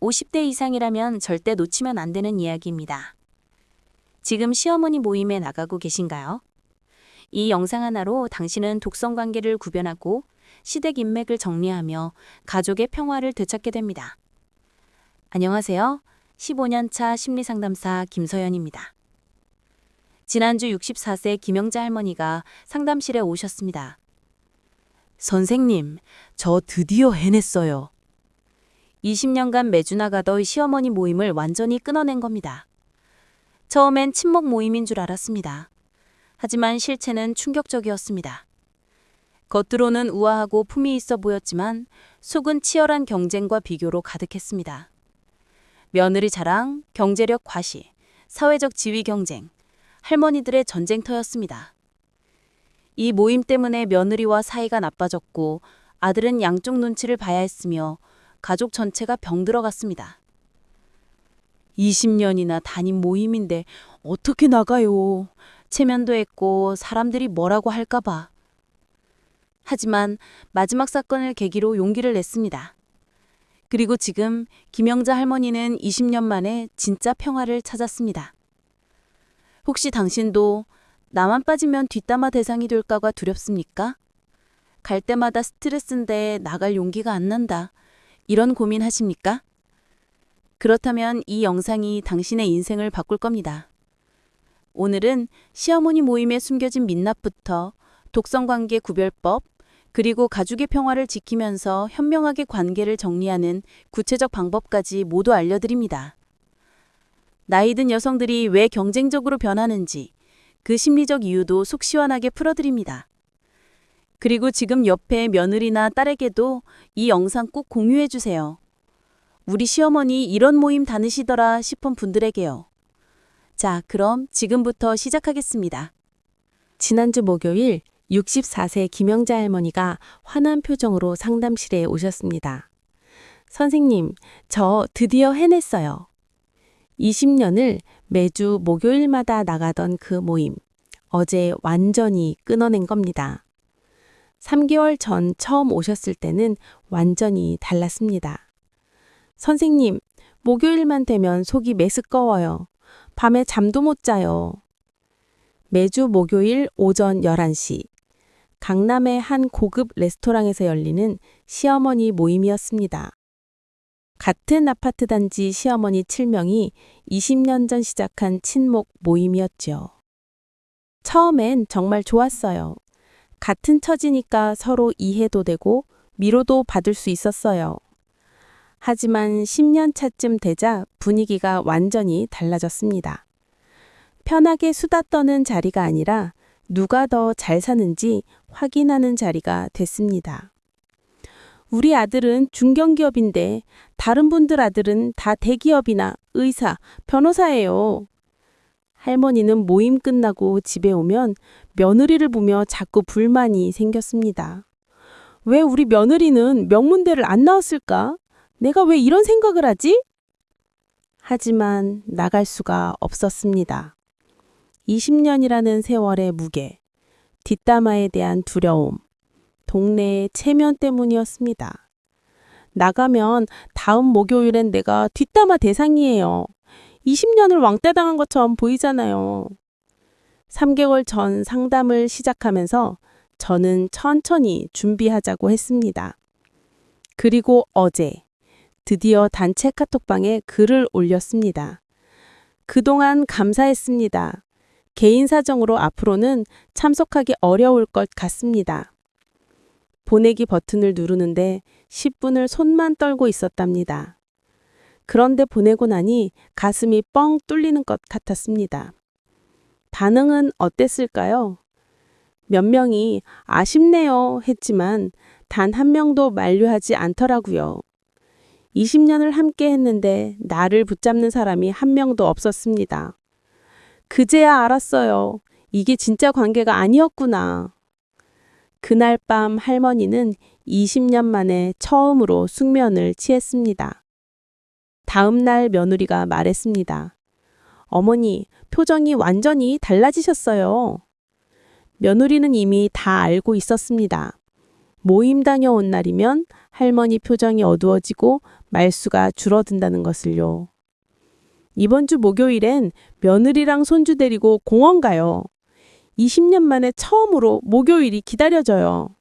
50대 이상이라면 절대 놓치면 안 되는 이야기입니다. 지금 시어머니 모임에 나가고 계신가요? 이 영상 하나로 당신은 독성 관계를 구별하고 시댁 인맥을 정리하며 가족의 평화를 되찾게 됩니다. 안녕하세요. 15년차 심리상담사 김서연입니다. 지난주 64세 김영자 할머니가 상담실에 오셨습니다. 선생님, 저 드디어 해냈어요. 20년간 매주 나가던 시어머니 모임을 완전히 끊어낸 겁니다. 처음엔 친목 모임인 줄 알았습니다. 하지만 실체는 충격적이었습니다. 겉으로는 우아하고 품위 있어 보였지만 속은 치열한 경쟁과 비교로 가득했습니다. 며느리 자랑, 경제력 과시, 사회적 지위 경쟁, 할머니들의 전쟁터였습니다. 이 모임 때문에 며느리와 사이가 나빠졌고 아들은 양쪽 눈치를 봐야 했으며 가족 전체가 병들어갔습니다. 20년이나 다닌 모임인데 어떻게 나가요? 체면도 했고 사람들이 뭐라고 할까봐. 하지만 마지막 사건을 계기로 용기를 냈습니다. 그리고 지금 김영자 할머니는 20년 만에 진짜 평화를 찾았습니다. 혹시 당신도 나만 빠지면 뒷담화 대상이 될까가 두렵습니까? 갈 때마다 스트레스인데 나갈 용기가 안 난다. 이런 고민하십니까? 그렇다면 이 영상이 당신의 인생을 바꿀 겁니다. 오늘은 시어머니 모임에 숨겨진 민낯부터 독성관계 구별법, 그리고 가족의 평화를 지키면서 현명하게 관계를 정리하는 구체적 방법까지 모두 알려드립니다. 나이 든 여성들이 왜 경쟁적으로 변하는지, 그 심리적 이유도 속 시원하게 풀어드립니다. 그리고 지금 옆에 며느리나 딸에게도 이 영상 꼭 공유해주세요. 우리 시어머니 이런 모임 다니시더라 싶은 분들에게요. 자, 그럼 지금부터 시작하겠습니다. 지난주 목요일 64세 김영자 할머니가 환한 표정으로 상담실에 오셨습니다. 선생님, 저 드디어 해냈어요. 20년을 매주 목요일마다 나가던 그 모임, 어제 완전히 끊어낸 겁니다. 3개월 전 처음 오셨을 때는 완전히 달랐습니다. 선생님, 목요일만 되면 속이 메스꺼워요. 밤에 잠도 못 자요. 매주 목요일 오전 11시, 강남의 한 고급 레스토랑에서 열리는 시어머니 모임이었습니다. 같은 아파트 단지 시어머니 7명이 20년 전 시작한 친목 모임이었죠. 처음엔 정말 좋았어요. 같은 처지니까 서로 이해도 되고 위로도 받을 수 있었어요. 하지만 10년 차쯤 되자 분위기가 완전히 달라졌습니다. 편하게 수다 떠는 자리가 아니라 누가 더 잘 사는지 확인하는 자리가 됐습니다. 우리 아들은 중견기업인데 다른 분들 아들은 다 대기업이나 의사, 변호사예요. 할머니는 모임 끝나고 집에 오면 며느리를 보며 자꾸 불만이 생겼습니다. 왜 우리 며느리는 명문대를 안 나왔을까? 내가 왜 이런 생각을 하지? 하지만 나갈 수가 없었습니다. 20년이라는 세월의 무게, 뒷담화에 대한 두려움, 동네의 체면 때문이었습니다. 나가면 다음 목요일엔 내가 뒷담화 대상이에요. 20년을 왕따 당한 것처럼 보이잖아요. 3개월 전 상담을 시작하면서 저는 천천히 준비하자고 했습니다. 그리고 어제 드디어 단체 카톡방에 글을 올렸습니다. 그동안 감사했습니다. 개인 사정으로 앞으로는 참석하기 어려울 것 같습니다. 보내기 버튼을 누르는데 10분을 손만 떨고 있었답니다. 그런데 보내고 나니 가슴이 뻥 뚫리는 것 같았습니다. 반응은 어땠을까요? 몇 명이 아쉽네요 했지만 단 한 명도 만류하지 않더라고요. 20년을 함께 했는데 나를 붙잡는 사람이 한 명도 없었습니다. 그제야 알았어요. 이게 진짜 관계가 아니었구나. 그날 밤 할머니는 20년 만에 처음으로 숙면을 취했습니다. 다음 날 며느리가 말했습니다. 어머니, 표정이 완전히 달라지셨어요. 며느리는 이미 다 알고 있었습니다. 모임 다녀온 날이면 할머니 표정이 어두워지고 말수가 줄어든다는 것을요. 이번 주 목요일엔 며느리랑 손주 데리고 공원 가요. 20년 만에 처음으로 목요일이 기다려져요.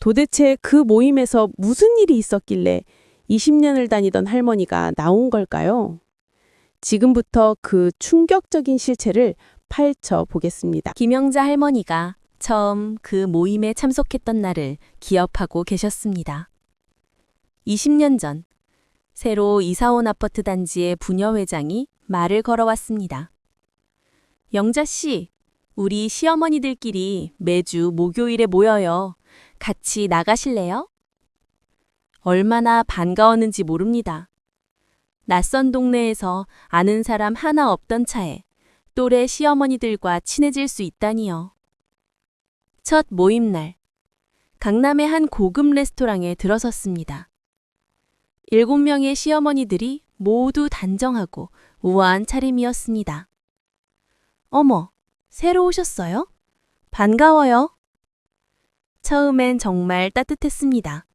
도대체 그 모임에서 무슨 일이 있었길래 20년을 다니던 할머니가 나온 걸까요? 지금부터 그 충격적인 실체를 파헤쳐 보겠습니다. 김영자 할머니가 처음 그 모임에 참석했던 날을 기억하고 계셨습니다. 20년 전 새로 이사온 아파트 단지의 부녀회장이 말을 걸어왔습니다. 영자 씨, 우리 시어머니들끼리 매주 목요일에 모여요. 같이 나가실래요? 얼마나 반가웠는지 모릅니다. 낯선 동네에서 아는 사람 하나 없던 차에 또래 시어머니들과 친해질 수 있다니요. 첫 모임 날, 강남의 한 고급 레스토랑에 들어섰습니다. 7명의 시어머니들이 모두 단정하고 우아한 차림이었습니다. 어머, 새로 오셨어요? 반가워요. 처음엔 정말 따뜻했습니다.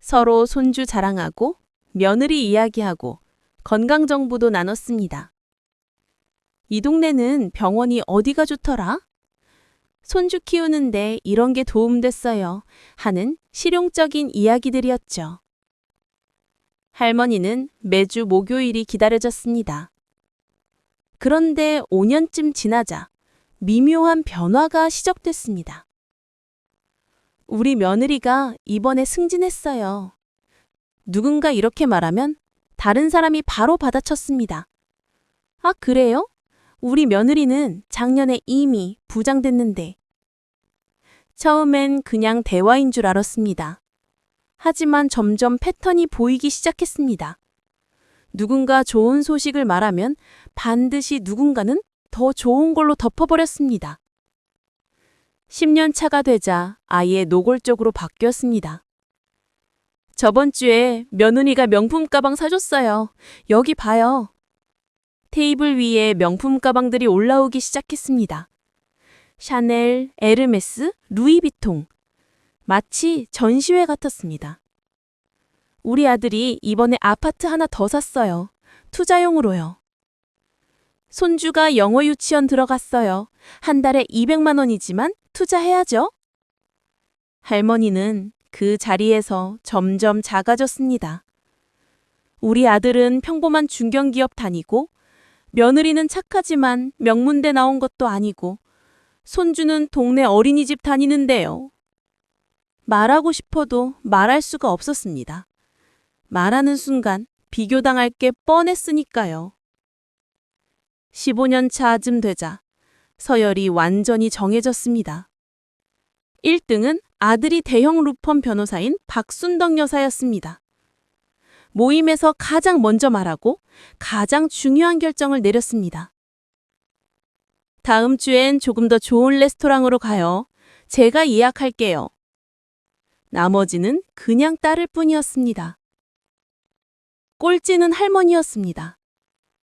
서로 손주 자랑하고 며느리 이야기하고 건강 정보도 나눴습니다. 이 동네는 병원이 어디가 좋더라? 손주 키우는데 이런 게 도움됐어요. 하는 실용적인 이야기들이었죠. 할머니는 매주 목요일이 기다려졌습니다. 그런데 5년쯤 지나자 미묘한 변화가 시작됐습니다. 우리 며느리가 이번에 승진했어요. 누군가 이렇게 말하면 다른 사람이 바로 받아쳤습니다. 아, 그래요? 우리 며느리는 작년에 이미 부장됐는데. 처음엔 그냥 대화인 줄 알았습니다. 하지만 점점 패턴이 보이기 시작했습니다. 누군가 좋은 소식을 말하면 반드시 누군가는 더 좋은 걸로 덮어버렸습니다. 10년 차가 되자 아예 노골적으로 바뀌었습니다. 저번 주에 며느리가 명품 가방 사줬어요. 여기 봐요. 테이블 위에 명품 가방들이 올라오기 시작했습니다. 샤넬, 에르메스, 루이비통. 마치 전시회 같았습니다. 우리 아들이 이번에 아파트 하나 더 샀어요. 투자용으로요. 손주가 영어 유치원 들어갔어요. 한 달에 200만 원이지만 투자해야죠. 할머니는 그 자리에서 점점 작아졌습니다. 우리 아들은 평범한 중견기업 다니고 며느리는 착하지만 명문대 나온 것도 아니고 손주는 동네 어린이집 다니는데요. 말하고 싶어도 말할 수가 없었습니다. 말하는 순간 비교당할 게 뻔했으니까요. 15년 차쯤 되자 서열이 완전히 정해졌습니다. 1등은 아들이 대형 루펌 변호사인 박순덕 여사였습니다. 모임에서 가장 먼저 말하고 가장 중요한 결정을 내렸습니다. 다음 주엔 조금 더 좋은 레스토랑으로 가요. 제가 예약할게요. 나머지는 그냥 따를 뿐이었습니다. 꼴찌는 할머니였습니다.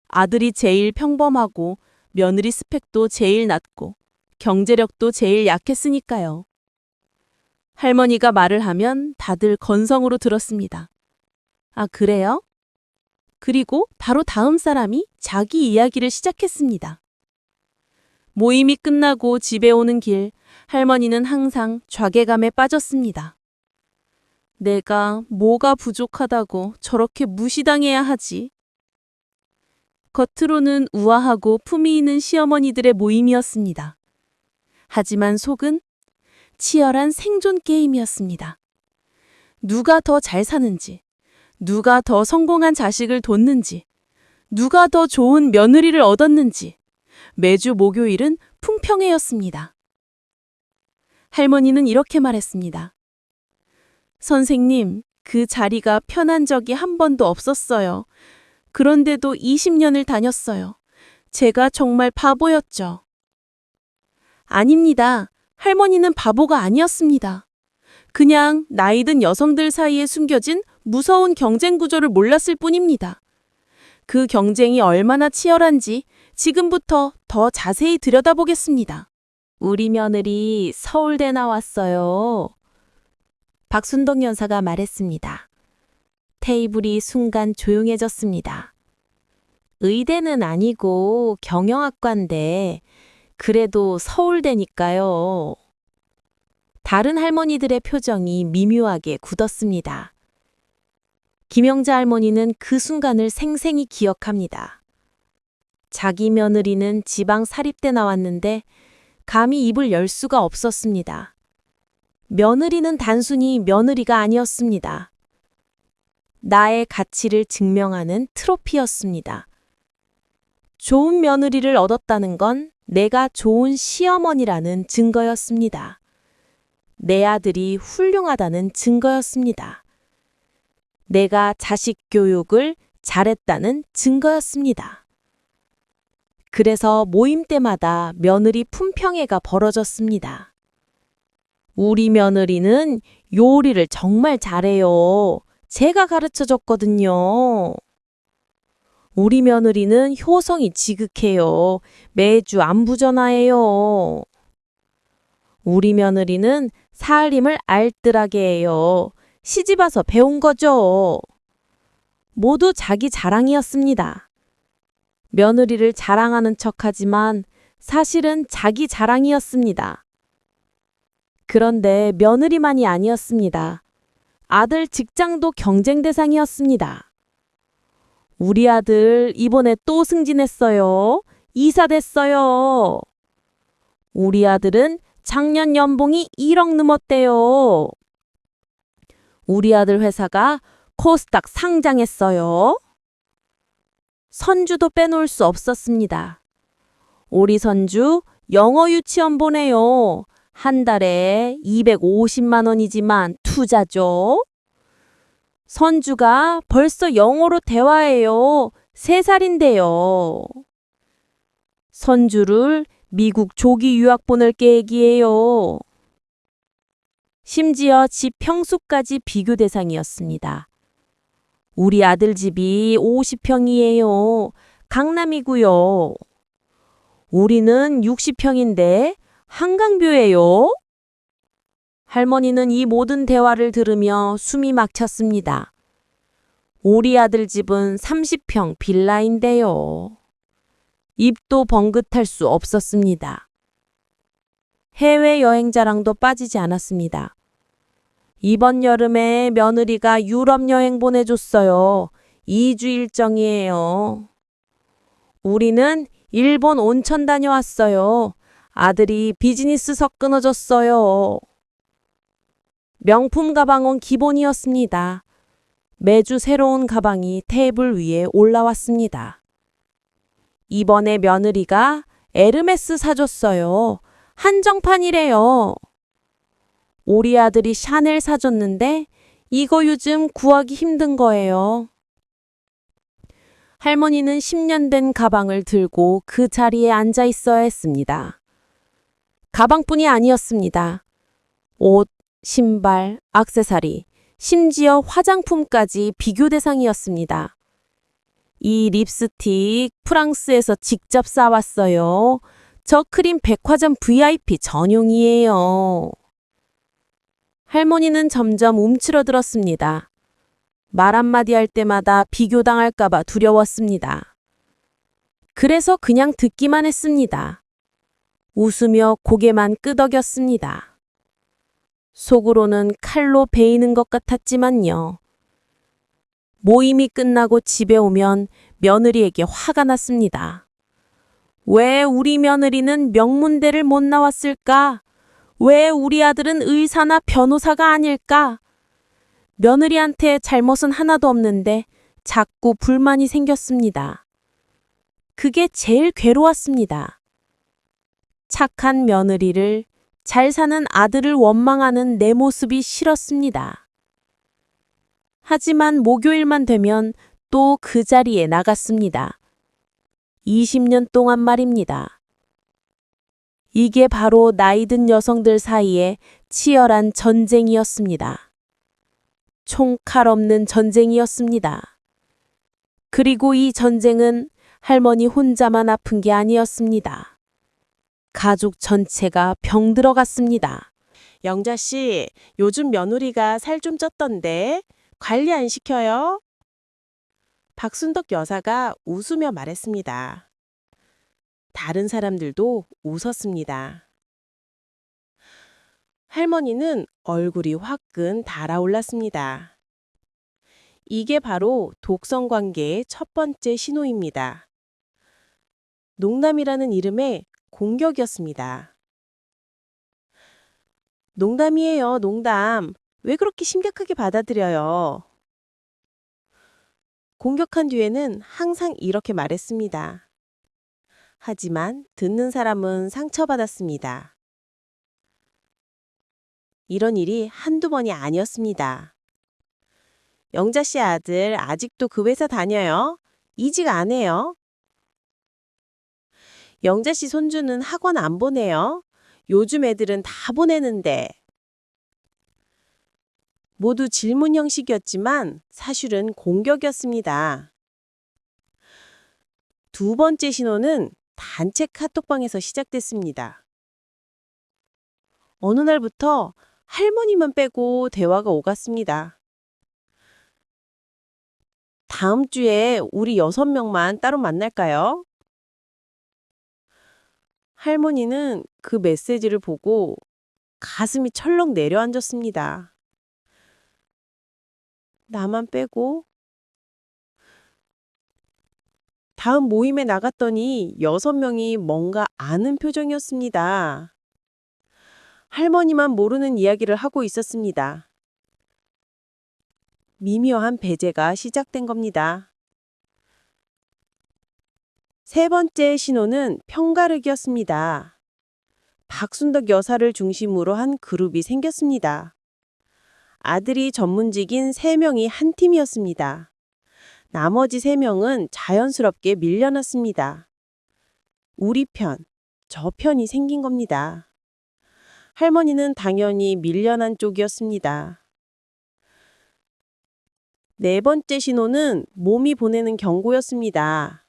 아들이 제일 평범하고 며느리 스펙도 제일 낮고 경제력도 제일 약했으니까요. 할머니가 말을 하면 다들 건성으로 들었습니다. 아, 그래요? 그리고 바로 다음 사람이 자기 이야기를 시작했습니다. 모임이 끝나고 집에 오는 길, 할머니는 항상 좌괴감에 빠졌습니다. 내가 뭐가 부족하다고 저렇게 무시당해야 하지? 겉으로는 우아하고 품위 있는 시어머니들의 모임이었습니다. 하지만 속은 치열한 생존 게임이었습니다. 누가 더 잘 사는지, 누가 더 성공한 자식을 뒀는지, 누가 더 좋은 며느리를 얻었는지 매주 목요일은 풍평회였습니다. 할머니는 이렇게 말했습니다. 선생님, 그 자리가 편한 적이 한 번도 없었어요. 그런데도 20년을 다녔어요. 제가 정말 바보였죠. 아닙니다. 할머니는 바보가 아니었습니다. 그냥 나이 든 여성들 사이에 숨겨진 무서운 경쟁 구조를 몰랐을 뿐입니다. 그 경쟁이 얼마나 치열한지 지금부터 더 자세히 들여다보겠습니다. 우리 며느리 서울대 나왔어요. 박순덕 연사가 말했습니다. 테이블이 순간 조용해졌습니다. 의대는 아니고 경영학과인데 그래도 서울대니까요. 다른 할머니들의 표정이 미묘하게 굳었습니다. 김영자 할머니는 그 순간을 생생히 기억합니다. 자기 며느리는 지방 사립대 나왔는데 감히 입을 열 수가 없었습니다. 며느리는 단순히 며느리가 아니었습니다. 나의 가치를 증명하는 트로피였습니다. 좋은 며느리를 얻었다는 건 내가 좋은 시어머니라는 증거였습니다. 내 아들이 훌륭하다는 증거였습니다. 내가 자식 교육을 잘했다는 증거였습니다. 그래서 모임 때마다 며느리 품평회가 벌어졌습니다. 우리 며느리는 요리를 정말 잘해요. 제가 가르쳐 줬거든요. 우리 며느리는 효성이 지극해요. 매주 안부 전화해요. 우리 며느리는 살림을 알뜰하게 해요. 시집 와서 배운 거죠. 모두 자기 자랑이었습니다. 며느리를 자랑하는 척하지만 사실은 자기 자랑이었습니다. 그런데 며느리만이 아니었습니다. 아들 직장도 경쟁 대상이었습니다. 우리 아들 이번에 또 승진했어요. 이사 됐어요. 우리 아들은 작년 연봉이 1억 넘었대요. 우리 아들 회사가 코스닥 상장했어요. 선주도 빼놓을 수 없었습니다. 우리 선주 영어 유치원 보내요. 한 달에 250만 원이지만 투자죠. 선주가 벌써 영어로 대화해요. 3살인데요. 선주를 미국 조기 유학 보낼 계획이에요. 심지어 집 평수까지 비교 대상이었습니다. 우리 아들 집이 50평이에요. 강남이고요. 우리는 60평인데 한강뷰예요. 할머니는 이 모든 대화를 들으며 숨이 막혔습니다. 우리 아들 집은 30평 빌라인데요. 입도 벙긋할 수 없었습니다. 해외여행 자랑도 빠지지 않았습니다. 이번 여름에 며느리가 유럽 여행 보내줬어요. 2주 일정이에요. 우리는 일본 온천 다녀왔어요. 아들이 비즈니스석 끊어줬어요. 명품 가방은 기본이었습니다. 매주 새로운 가방이 테이블 위에 올라왔습니다. 이번에 며느리가 에르메스 사줬어요. 한정판이래요. 우리 아들이 샤넬 사줬는데 이거 요즘 구하기 힘든 거예요. 할머니는 10년 된 가방을 들고 그 자리에 앉아 있어야 했습니다. 가방뿐이 아니었습니다. 옷, 신발, 액세서리, 심지어 화장품까지 비교 대상이었습니다. 이 립스틱 프랑스에서 직접 싸왔어요. 저 크림 백화점 VIP 전용이에요. 할머니는 점점 움츠러들었습니다. 말 한마디 할 때마다 비교당할까봐 두려웠습니다. 그래서 그냥 듣기만 했습니다. 웃으며 고개만 끄덕였습니다. 속으로는 칼로 베이는 것 같았지만요. 모임이 끝나고 집에 오면 며느리에게 화가 났습니다. 왜 우리 며느리는 명문대를 못 나왔을까? 왜 우리 아들은 의사나 변호사가 아닐까? 며느리한테 잘못은 하나도 없는데 자꾸 불만이 생겼습니다. 그게 제일 괴로웠습니다. 착한 며느리를, 잘 사는 아들을 원망하는 내 모습이 싫었습니다. 하지만 목요일만 되면 또 그 자리에 나갔습니다. 20년 동안 말입니다. 이게 바로 나이든 여성들 사이에 치열한 전쟁이었습니다. 총칼 없는 전쟁이었습니다. 그리고 이 전쟁은 할머니 혼자만 아픈 게 아니었습니다. 가족 전체가 병들어갔습니다. 영자 씨, 요즘 며느리가 살 좀 쪘던데 관리 안 시켜요? 박순덕 여사가 웃으며 말했습니다. 다른 사람들도 웃었습니다. 할머니는 얼굴이 화끈 달아올랐습니다. 이게 바로 독성 관계의 첫 번째 신호입니다. 농담이라는 이름의 공격이었습니다. 농담이에요, 농담. 왜 그렇게 심각하게 받아들여요? 공격한 뒤에는 항상 이렇게 말했습니다. 하지만 듣는 사람은 상처받았습니다. 이런 일이 한두 번이 아니었습니다. 영자 씨 아들 아직도 그 회사 다녀요? 이직 안 해요? 영자 씨 손주는 학원 안 보내요? 요즘 애들은 다 보내는데. 모두 질문 형식이었지만 사실은 공격이었습니다. 두 번째 신호는 단체 카톡방에서 시작됐습니다. 어느 날부터 할머니만 빼고 대화가 오갔습니다. 다음 주에 우리 6명만 따로 만날까요? 할머니는 그 메시지를 보고 가슴이 철렁 내려앉았습니다. 나만 빼고? 다음 모임에 나갔더니 6명이 뭔가 아는 표정이었습니다. 할머니만 모르는 이야기를 하고 있었습니다. 미묘한 배제가 시작된 겁니다. 세 번째 신호는 편가르기였습니다. 박순덕 여사를 중심으로 한 그룹이 생겼습니다. 아들이 전문직인 3명이 한 팀이었습니다. 나머지 3명은 자연스럽게 밀려났습니다. 우리 편, 저 편이 생긴 겁니다. 할머니는 당연히 밀려난 쪽이었습니다. 네 번째 신호는 몸이 보내는 경고였습니다.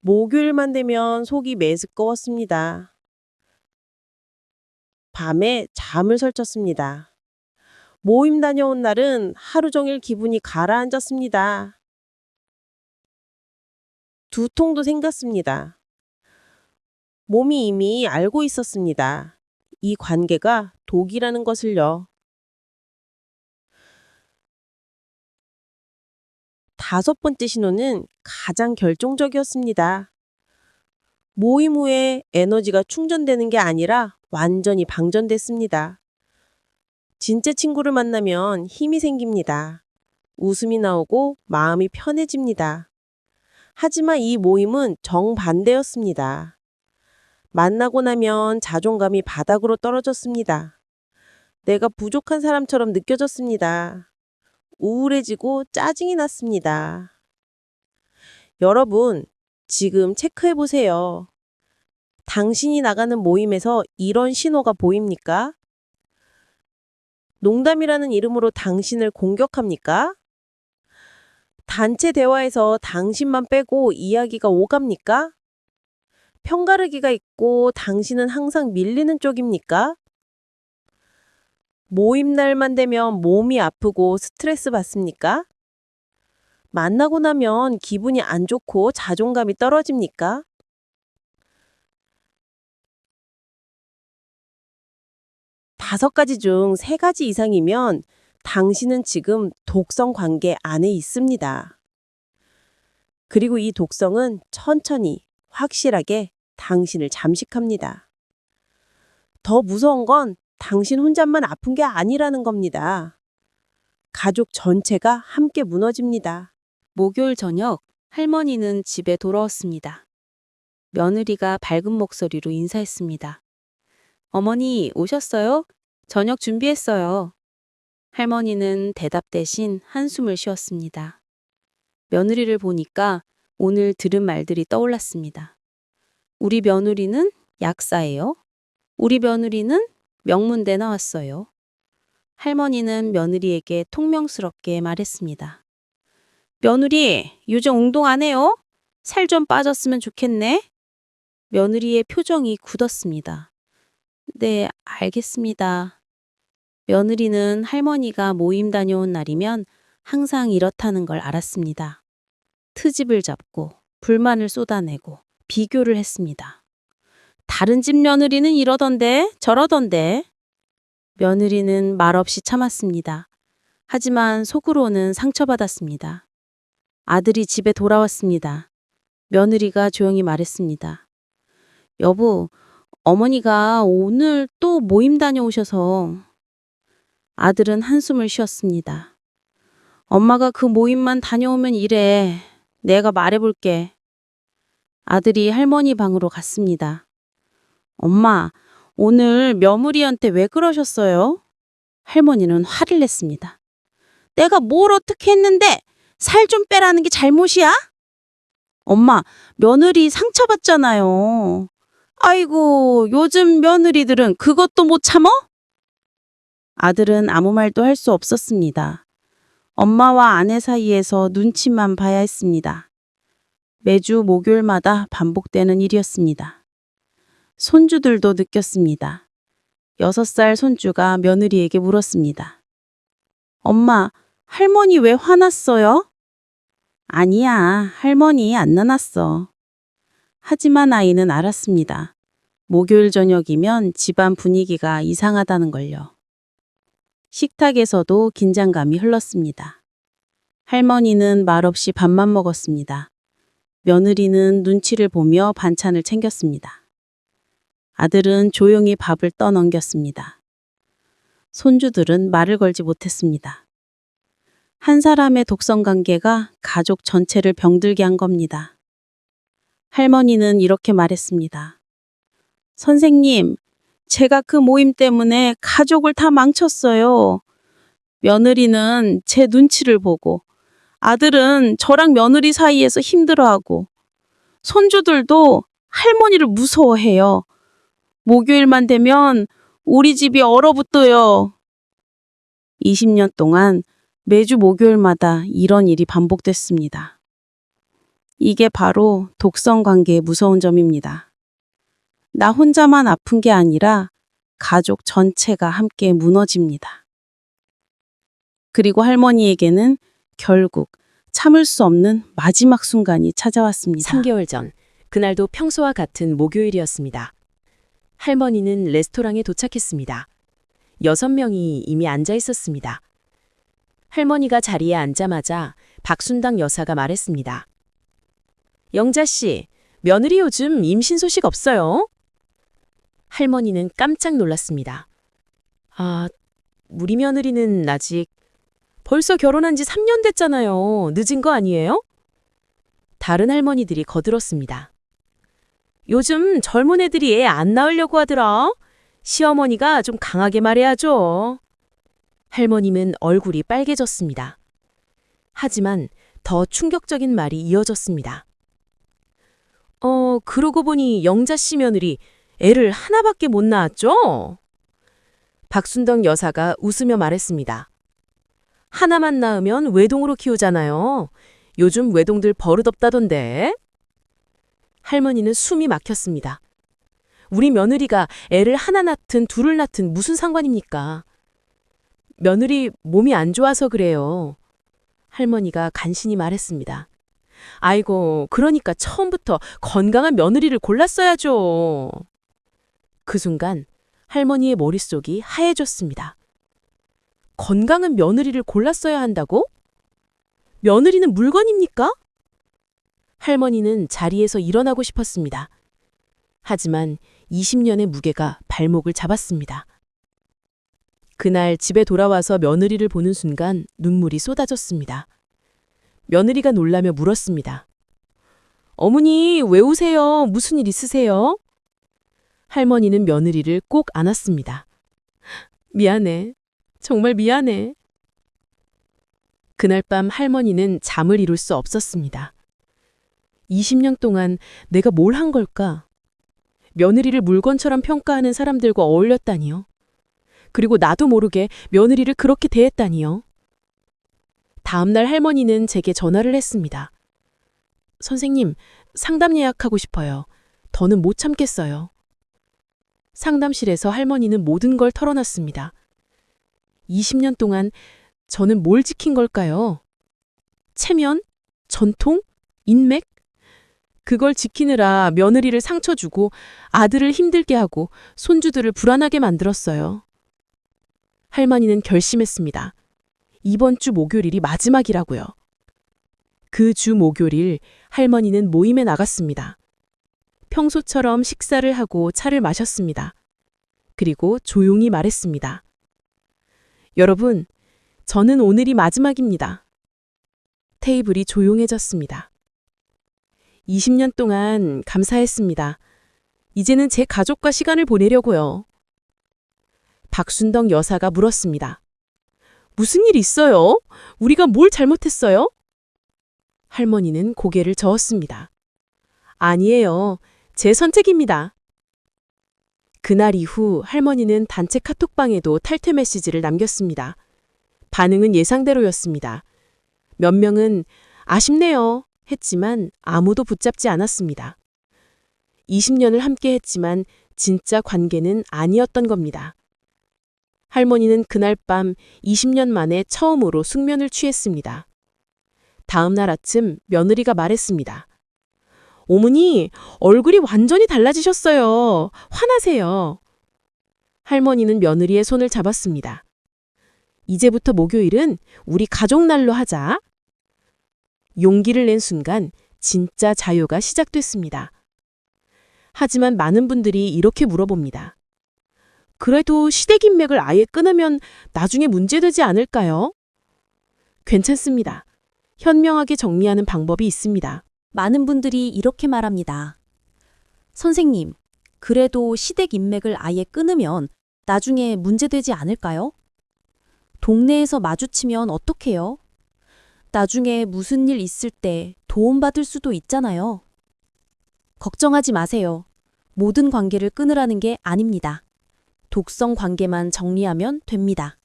목요일만 되면 속이 메스꺼웠습니다. 밤에 잠을 설쳤습니다. 모임 다녀온 날은 하루 종일 기분이 가라앉았습니다. 두통도 생겼습니다. 몸이 이미 알고 있었습니다. 이 관계가 독이라는 것을요. 다섯 번째 신호는 가장 결정적이었습니다. 모임 후에 에너지가 충전되는 게 아니라 완전히 방전됐습니다. 진짜 친구를 만나면 힘이 생깁니다. 웃음이 나오고 마음이 편해집니다. 하지만 이 모임은 정반대였습니다. 만나고 나면 자존감이 바닥으로 떨어졌습니다. 내가 부족한 사람처럼 느껴졌습니다. 우울해지고 짜증이 났습니다. 여러분, 지금 체크해 보세요. 당신이 나가는 모임에서 이런 신호가 보입니까? 농담이라는 이름으로 당신을 공격합니까? 단체 대화에서 당신만 빼고 이야기가 오갑니까? 편가르기가 있고 당신은 항상 밀리는 쪽입니까? 모임 날만 되면 몸이 아프고 스트레스 받습니까? 만나고 나면 기분이 안 좋고 자존감이 떨어집니까? 5가지 중 3가지 이상이면 당신은 지금 독성 관계 안에 있습니다. 그리고 이 독성은 천천히, 확실하게 당신을 잠식합니다. 더 무서운 건 당신 혼자만 아픈 게 아니라는 겁니다. 가족 전체가 함께 무너집니다. 목요일 저녁 할머니는 집에 돌아왔습니다. 며느리가 밝은 목소리로 인사했습니다. 어머니 오셨어요? 저녁 준비했어요. 할머니는 대답 대신 한숨을 쉬었습니다. 며느리를 보니까 오늘 들은 말들이 떠올랐습니다. 우리 며느리는 약사예요. 우리 며느리는 명문대 나왔어요. 할머니는 며느리에게 통명스럽게 말했습니다. 며느리, 요즘 운동 안 해요? 살 좀 빠졌으면 좋겠네. 며느리의 표정이 굳었습니다. 네, 알겠습니다. 며느리는 할머니가 모임 다녀온 날이면 항상 이렇다는 걸 알았습니다. 트집을 잡고 불만을 쏟아내고 비교를 했습니다. 다른 집 며느리는 이러던데 저러던데. 며느리는 말없이 참았습니다. 하지만 속으로는 상처받았습니다. 아들이 집에 돌아왔습니다. 며느리가 조용히 말했습니다. 여보, 어머니가 오늘 또 모임 다녀오셔서. 아들은 한숨을 쉬었습니다. 엄마가 그 모임만 다녀오면 이래. 내가 말해볼게. 아들이 할머니 방으로 갔습니다. 엄마, 오늘 며느리한테 왜 그러셨어요? 할머니는 화를 냈습니다. 내가 뭘 어떻게 했는데 살 좀 빼라는 게 잘못이야? 엄마, 며느리 상처받잖아요. 아이고, 요즘 며느리들은 그것도 못 참어? 아들은 아무 말도 할 수 없었습니다. 엄마와 아내 사이에서 눈치만 봐야 했습니다. 매주 목요일마다 반복되는 일이었습니다. 손주들도 느꼈습니다. 6살 손주가 며느리에게 물었습니다. 엄마, 할머니 왜 화났어요? 아니야, 할머니 안 화났어. 하지만 아이는 알았습니다. 목요일 저녁이면 집안 분위기가 이상하다는 걸요. 식탁에서도 긴장감이 흘렀습니다. 할머니는 말없이 밥만 먹었습니다. 며느리는 눈치를 보며 반찬을 챙겼습니다. 아들은 조용히 밥을 떠넘겼습니다. 손주들은 말을 걸지 못했습니다. 한 사람의 독성 관계가 가족 전체를 병들게 한 겁니다. 할머니는 이렇게 말했습니다. 선생님, 제가 그 모임 때문에 가족을 다 망쳤어요. 며느리는 제 눈치를 보고, 아들은 저랑 며느리 사이에서 힘들어하고, 손주들도 할머니를 무서워해요. 목요일만 되면 우리 집이 얼어붙어요. 20년 동안 매주 목요일마다 이런 일이 반복됐습니다. 이게 바로 독성 관계의 무서운 점입니다. 나 혼자만 아픈 게 아니라 가족 전체가 함께 무너집니다. 그리고 할머니에게는 결국 참을 수 없는 마지막 순간이 찾아왔습니다. 3개월 전, 그날도 평소와 같은 목요일이었습니다. 할머니는 레스토랑에 도착했습니다. 6명이 이미 앉아 있었습니다. 할머니가 자리에 앉자마자 박순당 여사가 말했습니다. 영자 씨, 며느리 요즘 임신 소식 없어요? 할머니는 깜짝 놀랐습니다. 아, 우리 며느리는 아직 벌써 결혼한 지 3년 됐잖아요. 늦은 거 아니에요? 다른 할머니들이 거들었습니다. 요즘 젊은 애들이 애 안 낳으려고 하더라. 시어머니가 좀 강하게 말해야죠. 할머님은 얼굴이 빨개졌습니다. 하지만 더 충격적인 말이 이어졌습니다. 그러고 보니 영자 씨 며느리 애를 하나밖에 못 낳았죠? 박순덕 여사가 웃으며 말했습니다. 하나만 낳으면 외동으로 키우잖아요. 요즘 외동들 버릇없다던데. 할머니는 숨이 막혔습니다. 우리 며느리가 애를 하나 낳든 둘을 낳든 무슨 상관입니까? 며느리 몸이 안 좋아서 그래요. 할머니가 간신히 말했습니다. 아이고, 그러니까 처음부터 건강한 며느리를 골랐어야죠. 그 순간 할머니의 머릿속이 하얘졌습니다. 건강한 며느리를 골랐어야 한다고? 며느리는 물건입니까? 할머니는 자리에서 일어나고 싶었습니다. 하지만 20년의 무게가 발목을 잡았습니다. 그날 집에 돌아와서 며느리를 보는 순간 눈물이 쏟아졌습니다. 며느리가 놀라며 물었습니다. 어머니, 왜 우세요? 무슨 일 있으세요? 할머니는 며느리를 꼭 안았습니다. 미안해. 정말 미안해. 그날 밤 할머니는 잠을 이룰 수 없었습니다. 20년 동안 내가 뭘 한 걸까? 며느리를 물건처럼 평가하는 사람들과 어울렸다니요. 그리고 나도 모르게 며느리를 그렇게 대했다니요. 다음날 할머니는 제게 전화를 했습니다. 선생님, 상담 예약하고 싶어요. 더는 못 참겠어요. 상담실에서 할머니는 모든 걸 털어놨습니다. 20년 동안 저는 뭘 지킨 걸까요? 체면? 전통? 인맥? 그걸 지키느라 며느리를 상처 주고 아들을 힘들게 하고 손주들을 불안하게 만들었어요. 할머니는 결심했습니다. 이번 주 목요일이 마지막이라고요. 그 주 목요일 할머니는 모임에 나갔습니다. 평소처럼 식사를 하고 차를 마셨습니다. 그리고 조용히 말했습니다. 여러분, 저는 오늘이 마지막입니다. 테이블이 조용해졌습니다. 20년 동안 감사했습니다. 이제는 제 가족과 시간을 보내려고요. 박순덕 여사가 물었습니다. 무슨 일 있어요? 우리가 뭘 잘못했어요? 할머니는 고개를 저었습니다. 아니에요. 제 선택입니다. 그날 이후 할머니는 단체 카톡방에도 탈퇴 메시지를 남겼습니다. 반응은 예상대로였습니다. 몇 명은 아쉽네요 했지만 아무도 붙잡지 않았습니다. 20년을 함께 했지만 진짜 관계는 아니었던 겁니다. 할머니는 그날 밤 20년 만에 처음으로 숙면을 취했습니다. 다음 날 아침 며느리가 말했습니다. 어머니, 얼굴이 완전히 달라지셨어요. 화나세요. 할머니는 며느리의 손을 잡았습니다. 이제부터 목요일은 우리 가족 날로 하자. 용기를 낸 순간 진짜 자유가 시작됐습니다. 하지만 많은 분들이 이렇게 물어봅니다. 그래도 시댁 인맥을 아예 끊으면 나중에 문제되지 않을까요? 괜찮습니다. 현명하게 정리하는 방법이 있습니다. 많은 분들이 이렇게 말합니다. 선생님, 그래도 시댁 인맥을 아예 끊으면 나중에 문제되지 않을까요? 동네에서 마주치면 어떡해요? 나중에 무슨 일 있을 때 도움받을 수도 있잖아요. 걱정하지 마세요. 모든 관계를 끊으라는 게 아닙니다. 독성 관계만 정리하면 됩니다.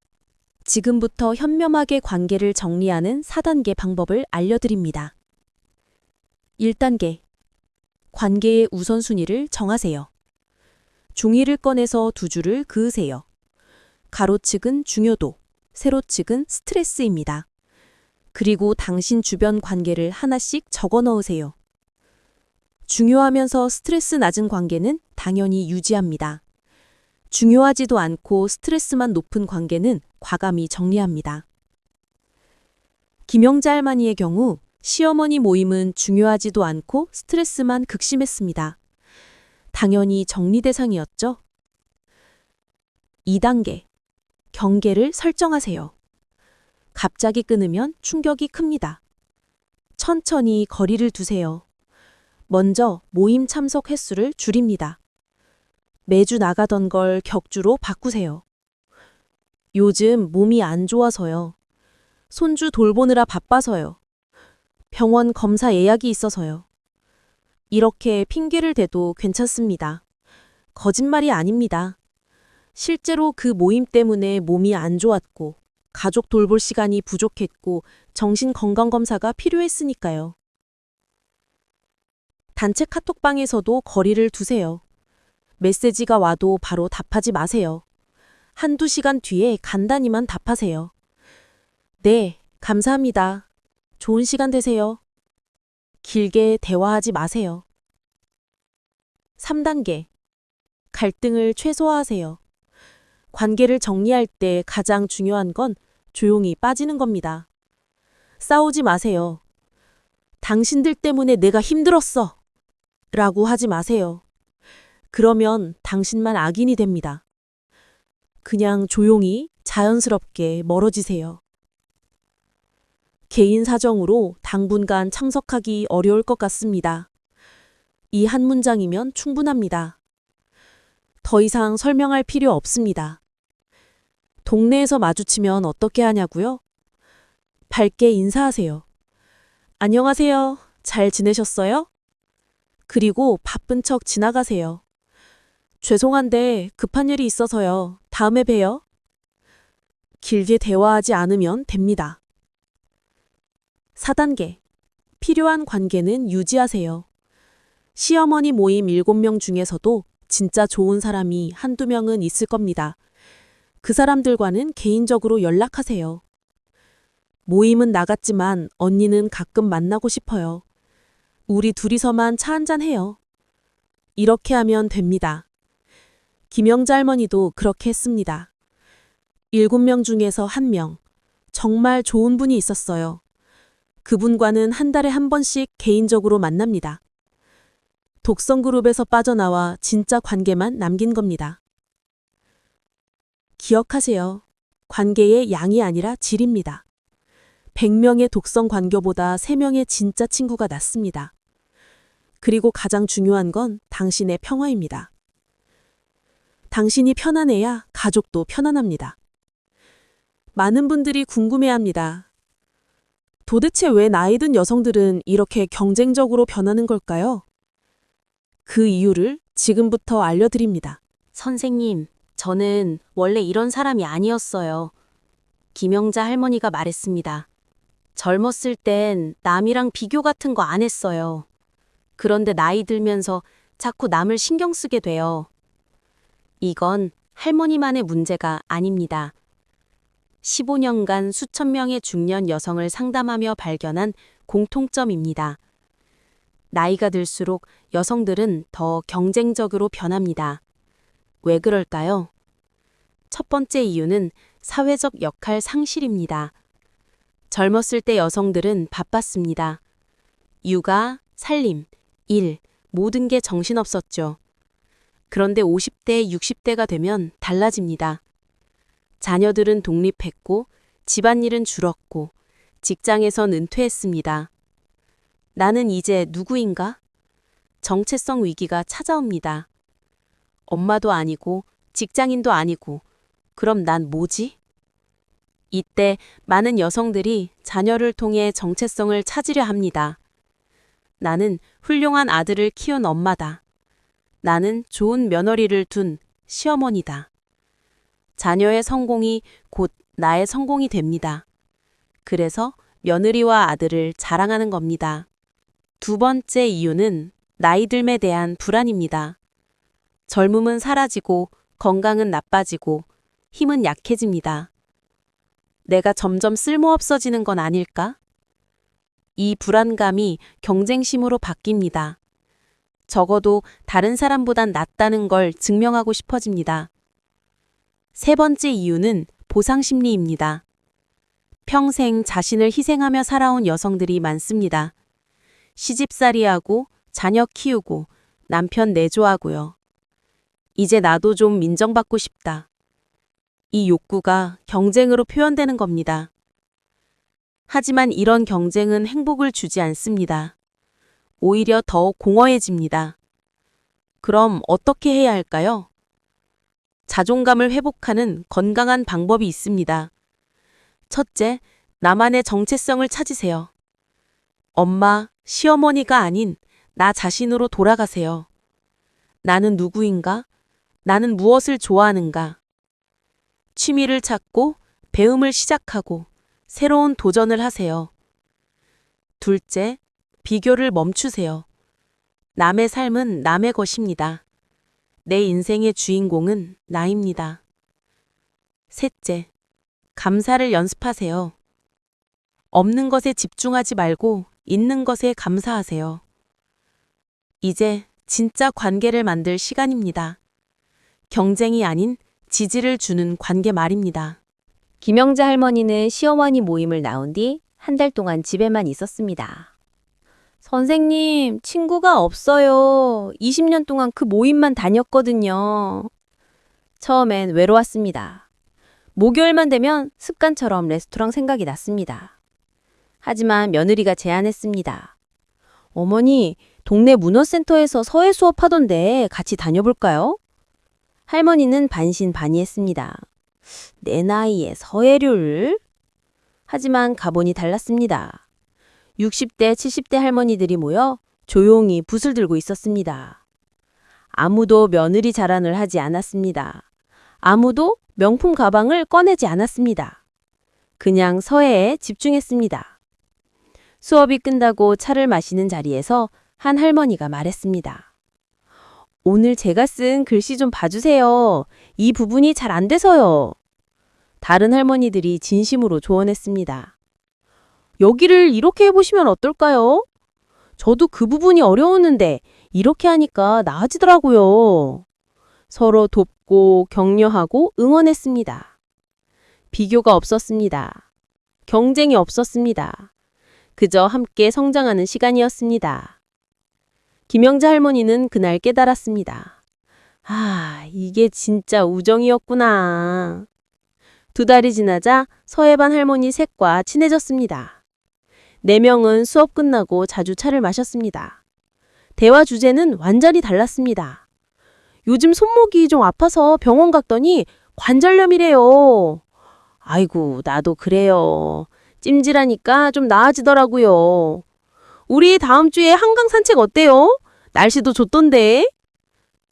지금부터 현명하게 관계를 정리하는 4단계 방법을 알려드립니다. 1단계. 관계의 우선순위를 정하세요. 종이를 꺼내서 두 줄을 그으세요. 가로측은 중요도, 세로측은 스트레스입니다. 그리고 당신 주변 관계를 하나씩 적어 넣으세요. 중요하면서 스트레스 낮은 관계는 당연히 유지합니다. 중요하지도 않고 스트레스만 높은 관계는 과감히 정리합니다. 김영자 할머니의 경우 시어머니 모임은 중요하지도 않고 스트레스만 극심했습니다. 당연히 정리 대상이었죠. 2단계. 경계를 설정하세요. 갑자기 끊으면 충격이 큽니다. 천천히 거리를 두세요. 먼저 모임 참석 횟수를 줄입니다. 매주 나가던 걸 격주로 바꾸세요. 요즘 몸이 안 좋아서요. 손주 돌보느라 바빠서요. 병원 검사 예약이 있어서요. 이렇게 핑계를 대도 괜찮습니다. 거짓말이 아닙니다. 실제로 그 모임 때문에 몸이 안 좋았고, 가족 돌볼 시간이 부족했고, 정신건강검사가 필요했으니까요. 단체 카톡방에서도 거리를 두세요. 메시지가 와도 바로 답하지 마세요. 한두 시간 뒤에 간단히만 답하세요. 네, 감사합니다. 좋은 시간 되세요. 길게 대화하지 마세요. 3단계. 갈등을 최소화하세요. 관계를 정리할 때 가장 중요한 건 조용히 빠지는 겁니다. 싸우지 마세요. 당신들 때문에 내가 힘들었어. 라고 하지 마세요. 그러면 당신만 악인이 됩니다. 그냥 조용히 자연스럽게 멀어지세요. 개인 사정으로 당분간 참석하기 어려울 것 같습니다. 이 한 문장이면 충분합니다. 더 이상 설명할 필요 없습니다. 동네에서 마주치면 어떻게 하냐고요? 밝게 인사하세요. 안녕하세요. 잘 지내셨어요? 그리고 바쁜 척 지나가세요. 죄송한데 급한 일이 있어서요. 다음에 봬요. 길게 대화하지 않으면 됩니다. 4단계. 필요한 관계는 유지하세요. 시어머니 모임 7명 중에서도 진짜 좋은 사람이 한두 명은 있을 겁니다. 그 사람들과는 개인적으로 연락하세요. 모임은 나갔지만 언니는 가끔 만나고 싶어요. 우리 둘이서만 차 한잔 해요. 이렇게 하면 됩니다. 김영자 할머니도 그렇게 했습니다. 7명 중에서 1명, 정말 좋은 분이 있었어요. 그분과는 한 달에 한 번씩 개인적으로 만납니다. 독성그룹에서 빠져나와 진짜 관계만 남긴 겁니다. 기억하세요. 관계의 양이 아니라 질입니다. 100명의 독성 관계보다 3명의 진짜 친구가 낫습니다. 그리고 가장 중요한 건 당신의 평화입니다. 당신이 편안해야 가족도 편안합니다. 많은 분들이 궁금해합니다. 도대체 왜 나이 든 여성들은 이렇게 경쟁적으로 변하는 걸까요? 그 이유를 지금부터 알려드립니다. 선생님, 저는 원래 이런 사람이 아니었어요. 김영자 할머니가 말했습니다. 젊었을 땐 남이랑 비교 같은 거 안 했어요. 그런데 나이 들면서 자꾸 남을 신경 쓰게 돼요. 이건 할머니만의 문제가 아닙니다. 15년간 수천 명의 중년 여성을 상담하며 발견한 공통점입니다. 나이가 들수록 여성들은 더 경쟁적으로 변합니다. 왜 그럴까요? 첫 번째 이유는 사회적 역할 상실입니다. 젊었을 때 여성들은 바빴습니다. 육아, 살림, 일, 모든 게 정신없었죠. 그런데 50대, 60대가 되면 달라집니다. 자녀들은 독립했고, 집안일은 줄었고, 직장에선 은퇴했습니다. 나는 이제 누구인가? 정체성 위기가 찾아옵니다. 엄마도 아니고, 직장인도 아니고, 그럼 난 뭐지? 이때 많은 여성들이 자녀를 통해 정체성을 찾으려 합니다. 나는 훌륭한 아들을 키운 엄마다. 나는 좋은 며느리를 둔 시어머니다. 자녀의 성공이 곧 나의 성공이 됩니다. 그래서 며느리와 아들을 자랑하는 겁니다. 두 번째 이유는 나이 듦에 대한 불안입니다. 젊음은 사라지고 건강은 나빠지고 힘은 약해집니다. 내가 점점 쓸모없어지는 건 아닐까? 이 불안감이 경쟁심으로 바뀝니다. 적어도 다른 사람보단 낫다는 걸 증명하고 싶어집니다. 세 번째 이유는 보상심리입니다. 평생 자신을 희생하며 살아온 여성들이 많습니다. 시집살이하고 자녀 키우고 남편 내조하고요. 이제 나도 좀 인정받고 싶다. 이 욕구가 경쟁으로 표현되는 겁니다. 하지만 이런 경쟁은 행복을 주지 않습니다. 오히려 더 공허해집니다. 그럼 어떻게 해야 할까요? 자존감을 회복하는 건강한 방법이 있습니다. 첫째, 나만의 정체성을 찾으세요. 엄마, 시어머니가 아닌 나 자신으로 돌아가세요. 나는 누구인가? 나는 무엇을 좋아하는가? 취미를 찾고 배움을 시작하고 새로운 도전을 하세요. 둘째, 비교를 멈추세요. 남의 삶은 남의 것입니다. 내 인생의 주인공은 나입니다. 셋째, 감사를 연습하세요. 없는 것에 집중하지 말고 있는 것에 감사하세요. 이제 진짜 관계를 만들 시간입니다. 경쟁이 아닌 지지를 주는 관계 말입니다. 김영자 할머니는 시어머니 모임을 나온 뒤 한 달 동안 집에만 있었습니다. 선생님, 친구가 없어요. 20년 동안 그 모임만 다녔거든요. 처음엔 외로웠습니다. 목요일만 되면 습관처럼 레스토랑 생각이 났습니다. 하지만 며느리가 제안했습니다. 어머니, 동네 문어센터에서 서예 수업하던데 같이 다녀볼까요? 할머니는 반신반의했습니다. 내 나이에 서예를? 하지만 가보니 달랐습니다. 60대, 70대 할머니들이 모여 조용히 붓을 들고 있었습니다. 아무도 며느리 자랑을 하지 않았습니다. 아무도 명품 가방을 꺼내지 않았습니다. 그냥 서예에 집중했습니다. 수업이 끝나고 차를 마시는 자리에서 한 할머니가 말했습니다. 오늘 제가 쓴 글씨 좀 봐주세요. 이 부분이 잘 안 돼서요. 다른 할머니들이 진심으로 조언했습니다. 여기를 이렇게 해보시면 어떨까요? 저도 그 부분이 어려웠는데 이렇게 하니까 나아지더라고요. 서로 돕고 격려하고 응원했습니다. 비교가 없었습니다. 경쟁이 없었습니다. 그저 함께 성장하는 시간이었습니다. 김영자 할머니는 그날 깨달았습니다. 아, 이게 진짜 우정이었구나. 2달이 지나자 서해반 할머니 셋과 친해졌습니다. 4명은 수업 끝나고 자주 차를 마셨습니다. 대화 주제는 완전히 달랐습니다. 요즘 손목이 좀 아파서 병원 갔더니 관절염이래요. 아이고, 나도 그래요. 찜질하니까 좀 나아지더라고요. 우리 다음 주에 한강 산책 어때요? 날씨도 좋던데.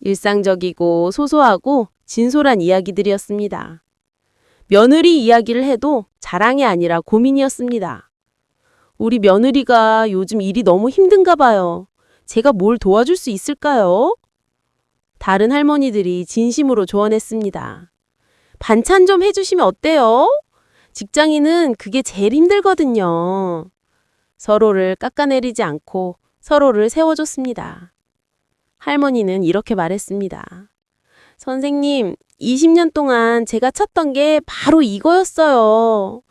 일상적이고 소소하고 진솔한 이야기들이었습니다. 며느리 이야기를 해도 자랑이 아니라 고민이었습니다. 우리 며느리가 요즘 일이 너무 힘든가 봐요. 제가 뭘 도와줄 수 있을까요? 다른 할머니들이 진심으로 조언했습니다. 반찬 좀 해주시면 어때요? 직장인은 그게 제일 힘들거든요. 서로를 깎아내리지 않고 서로를 세워줬습니다. 할머니는 이렇게 말했습니다. 선생님, 20년 동안 제가 찾던 게 바로 이거였어요.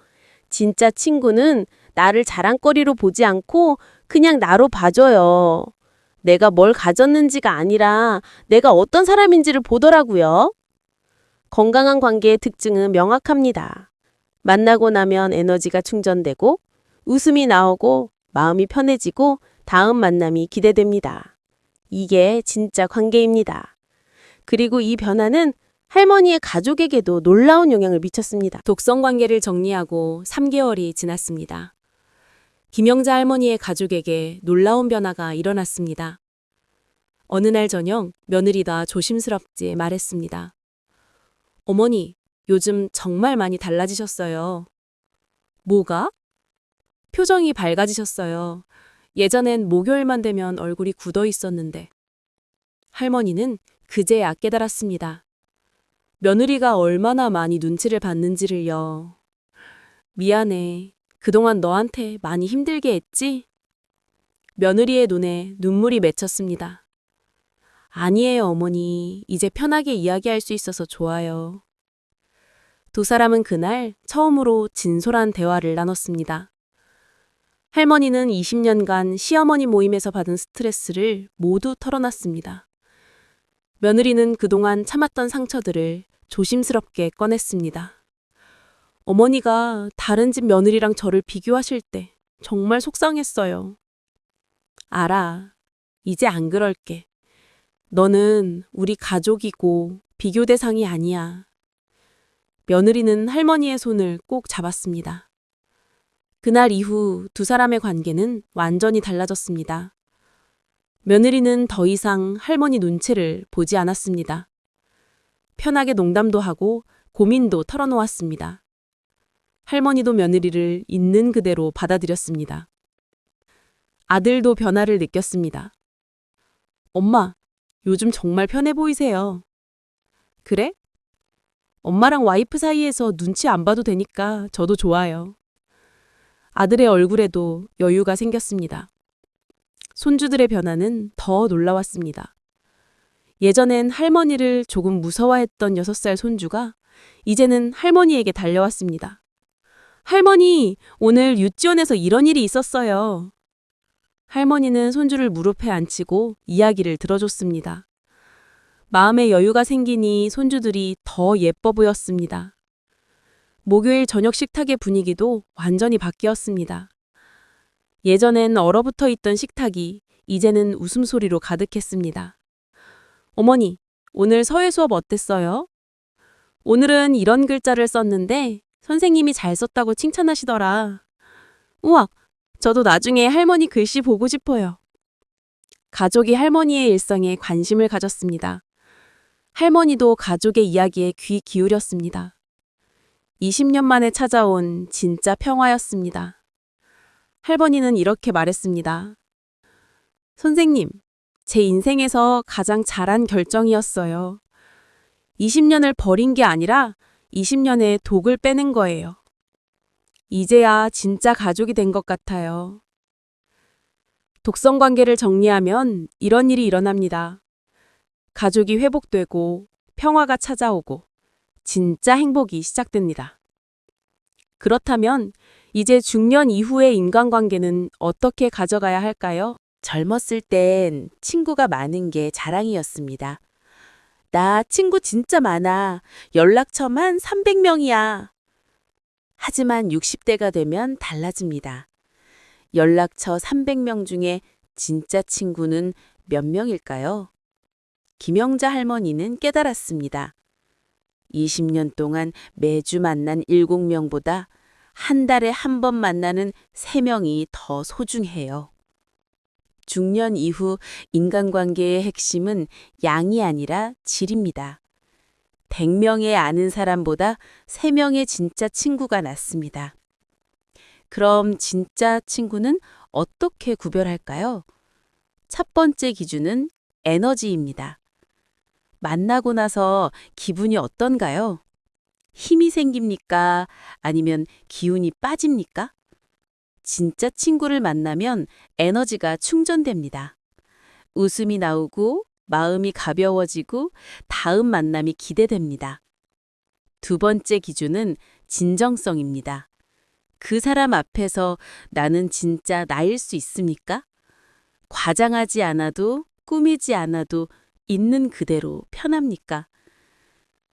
진짜 친구는 나를 자랑거리로 보지 않고 그냥 나로 봐줘요. 내가 뭘 가졌는지가 아니라 내가 어떤 사람인지를 보더라고요. 건강한 관계의 특징은 명확합니다. 만나고 나면 에너지가 충전되고 웃음이 나오고 마음이 편해지고 다음 만남이 기대됩니다. 이게 진짜 관계입니다. 그리고 이 변화는 할머니의 가족에게도 놀라운 영향을 미쳤습니다. 독성 관계를 정리하고 3개월이 지났습니다. 김영자 할머니의 가족에게 놀라운 변화가 일어났습니다. 어느 날 저녁 며느리가 조심스럽게 말했습니다. 어머니, 요즘 정말 많이 달라지셨어요. 뭐가? 표정이 밝아지셨어요. 예전엔 목요일만 되면 얼굴이 굳어 있었는데. 할머니는 그제야 깨달았습니다. 며느리가 얼마나 많이 눈치를 받는지를요. 미안해. 그동안 너한테 많이 힘들게 했지? 며느리의 눈에 눈물이 맺혔습니다. 아니에요, 어머니. 이제 편하게 이야기할 수 있어서 좋아요. 2사람은 그날 처음으로 진솔한 대화를 나눴습니다. 할머니는 20년간 시어머니 모임에서 받은 스트레스를 모두 털어놨습니다. 며느리는 그동안 참았던 상처들을 조심스럽게 꺼냈습니다. 어머니가 다른 집 며느리랑 저를 비교하실 때 정말 속상했어요. 알아. 이제 안 그럴게. 너는 우리 가족이고 비교 대상이 아니야. 며느리는 할머니의 손을 꼭 잡았습니다. 그날 이후 2사람의 관계는 완전히 달라졌습니다. 며느리는 더 이상 할머니 눈치를 보지 않았습니다. 편하게 농담도 하고 고민도 털어놓았습니다. 할머니도 며느리를 있는 그대로 받아들였습니다. 아들도 변화를 느꼈습니다. 엄마, 요즘 정말 편해 보이세요. 그래? 엄마랑 와이프 사이에서 눈치 안 봐도 되니까 저도 좋아요. 아들의 얼굴에도 여유가 생겼습니다. 손주들의 변화는 더 놀라웠습니다. 예전엔 할머니를 조금 무서워했던 6살 손주가 이제는 할머니에게 달려왔습니다. 할머니, 오늘 유치원에서 이런 일이 있었어요. 할머니는 손주를 무릎에 앉히고 이야기를 들어줬습니다. 마음에 여유가 생기니 손주들이 더 예뻐 보였습니다. 목요일 저녁 식탁의 분위기도 완전히 바뀌었습니다. 예전엔 얼어붙어 있던 식탁이 이제는 웃음소리로 가득했습니다. 어머니, 오늘 서예 수업 어땠어요? 오늘은 이런 글자를 썼는데 선생님이 잘 썼다고 칭찬하시더라. 우와, 저도 나중에 할머니 글씨 보고 싶어요. 가족이 할머니의 일상에 관심을 가졌습니다. 할머니도 가족의 이야기에 귀 기울였습니다. 20년 만에 찾아온 진짜 평화였습니다. 할머니는 이렇게 말했습니다. 선생님, 제 인생에서 가장 잘한 결정이었어요. 20년을 버린 게 아니라 20년의 독을 빼낸 거예요. 이제야 진짜 가족이 된 것 같아요. 독성 관계를 정리하면 이런 일이 일어납니다. 가족이 회복되고 평화가 찾아오고 진짜 행복이 시작됩니다. 그렇다면 이제 중년 이후의 인간관계는 어떻게 가져가야 할까요? 젊었을 땐 친구가 많은 게 자랑이었습니다. 나 친구 진짜 많아. 연락처만 300명이야. 하지만 60대가 되면 달라집니다. 연락처 300명 중에 진짜 친구는 몇 명일까요? 김영자 할머니는 깨달았습니다. 20년 동안 매주 만난 7명보다 한 달에 한 번 만나는 3명이 더 소중해요. 중년 이후 인간관계의 핵심은 양이 아니라 질입니다. 100명의 아는 사람보다 3명의 진짜 친구가 낫습니다. 그럼 진짜 친구는 어떻게 구별할까요? 첫 번째 기준은 에너지입니다. 만나고 나서 기분이 어떤가요? 힘이 생깁니까? 아니면 기운이 빠집니까? 진짜 친구를 만나면 에너지가 충전됩니다. 웃음이 나오고 마음이 가벼워지고 다음 만남이 기대됩니다. 두 번째 기준은 진정성입니다. 그 사람 앞에서 나는 진짜 나일 수 있습니까? 과장하지 않아도 꾸미지 않아도 있는 그대로 편합니까?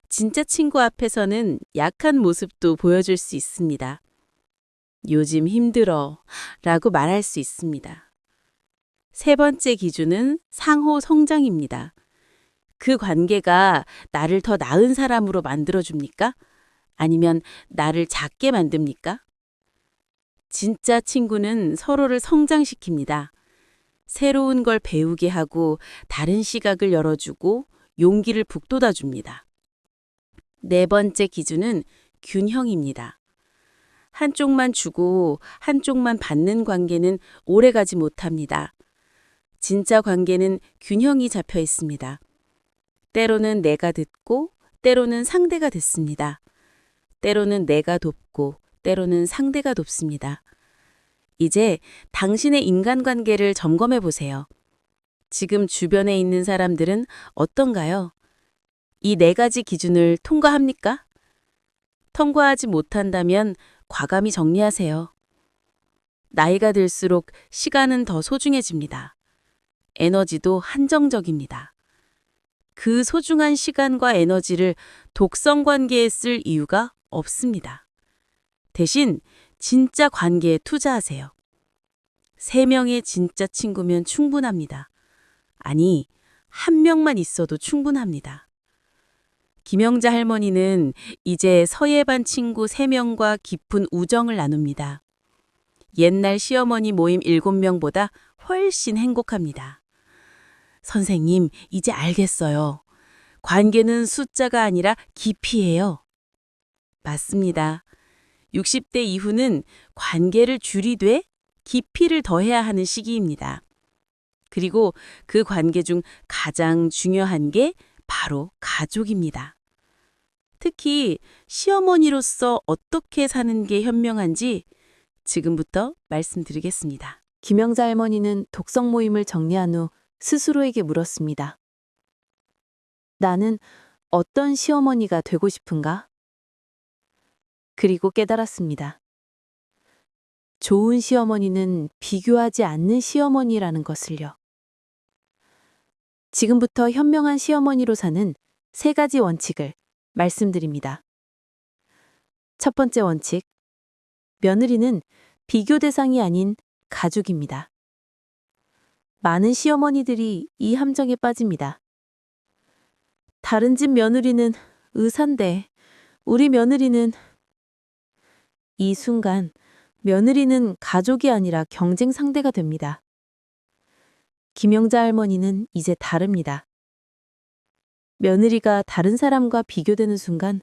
진짜 친구 앞에서는 약한 모습도 보여줄 수 있습니다. 요즘 힘들어 라고 말할 수 있습니다. 세 번째 기준은 상호 성장입니다. 그 관계가 나를 더 나은 사람으로 만들어줍니까? 아니면 나를 작게 만듭니까? 진짜 친구는 서로를 성장시킵니다. 새로운 걸 배우게 하고 다른 시각을 열어주고 용기를 북돋아줍니다. 네 번째 기준은 균형입니다. 한쪽만 주고 한쪽만 받는 관계는 오래가지 못합니다. 진짜 관계는 균형이 잡혀 있습니다. 때로는 내가 듣고 때로는 상대가 듣습니다. 때로는 내가 돕고 때로는 상대가 돕습니다. 이제 당신의 인간관계를 점검해 보세요. 지금 주변에 있는 사람들은 어떤가요? 이 4가지 기준을 통과합니까? 통과하지 못한다면 과감히 정리하세요. 나이가 들수록 시간은 더 소중해집니다. 에너지도 한정적입니다. 그 소중한 시간과 에너지를 독성 관계에 쓸 이유가 없습니다. 대신 진짜 관계에 투자하세요. 3명의 진짜 친구면 충분합니다. 아니, 1명만 있어도 충분합니다. 김영자 할머니는 이제 서예반 친구 3명과 깊은 우정을 나눕니다. 옛날 시어머니 모임 7명보다 훨씬 행복합니다. 선생님, 이제 알겠어요. 관계는 숫자가 아니라 깊이예요. 맞습니다. 60대 이후는 관계를 줄이되 깊이를 더해야 하는 시기입니다. 그리고 그 관계 중 가장 중요한 게 바로 가족입니다. 특히 시어머니로서 어떻게 사는 게 현명한지 지금부터 말씀드리겠습니다. 김영자 할머니는 독성 모임을 정리한 후 스스로에게 물었습니다. 나는 어떤 시어머니가 되고 싶은가? 그리고 깨달았습니다. 좋은 시어머니는 비교하지 않는 시어머니라는 것을요. 지금부터 현명한 시어머니로 사는 3가지 원칙을 말씀드립니다. 첫 번째 원칙, 며느리는 비교 대상이 아닌 가족입니다. 많은 시어머니들이 이 함정에 빠집니다. 다른 집 며느리는 의사인데 우리 며느리는 이 순간 며느리는 가족이 아니라 경쟁 상대가 됩니다. 김영자 할머니는 이제 다릅니다. 며느리가 다른 사람과 비교되는 순간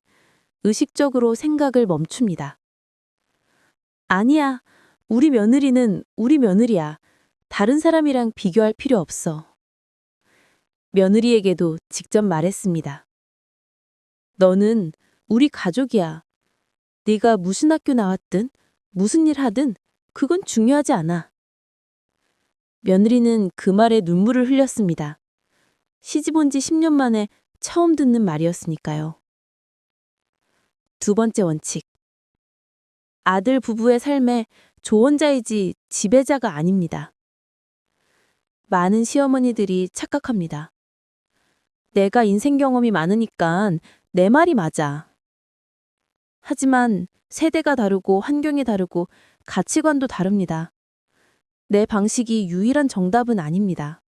의식적으로 생각을 멈춥니다. 아니야, 우리 며느리는 우리 며느리야. 다른 사람이랑 비교할 필요 없어. 며느리에게도 직접 말했습니다. 너는 우리 가족이야. 네가 무슨 학교 나왔든 무슨 일 하든 그건 중요하지 않아. 며느리는 그 말에 눈물을 흘렸습니다. 시집 온 지 10년 만에 처음 듣는 말이었으니까요. 두 번째 원칙. 아들 부부의 삶에 조언자이지 지배자가 아닙니다. 많은 시어머니들이 착각합니다. 내가 인생 경험이 많으니까 내 말이 맞아. 하지만 세대가 다르고 환경이 다르고 가치관도 다릅니다. 내 방식이 유일한 정답은 아닙니다.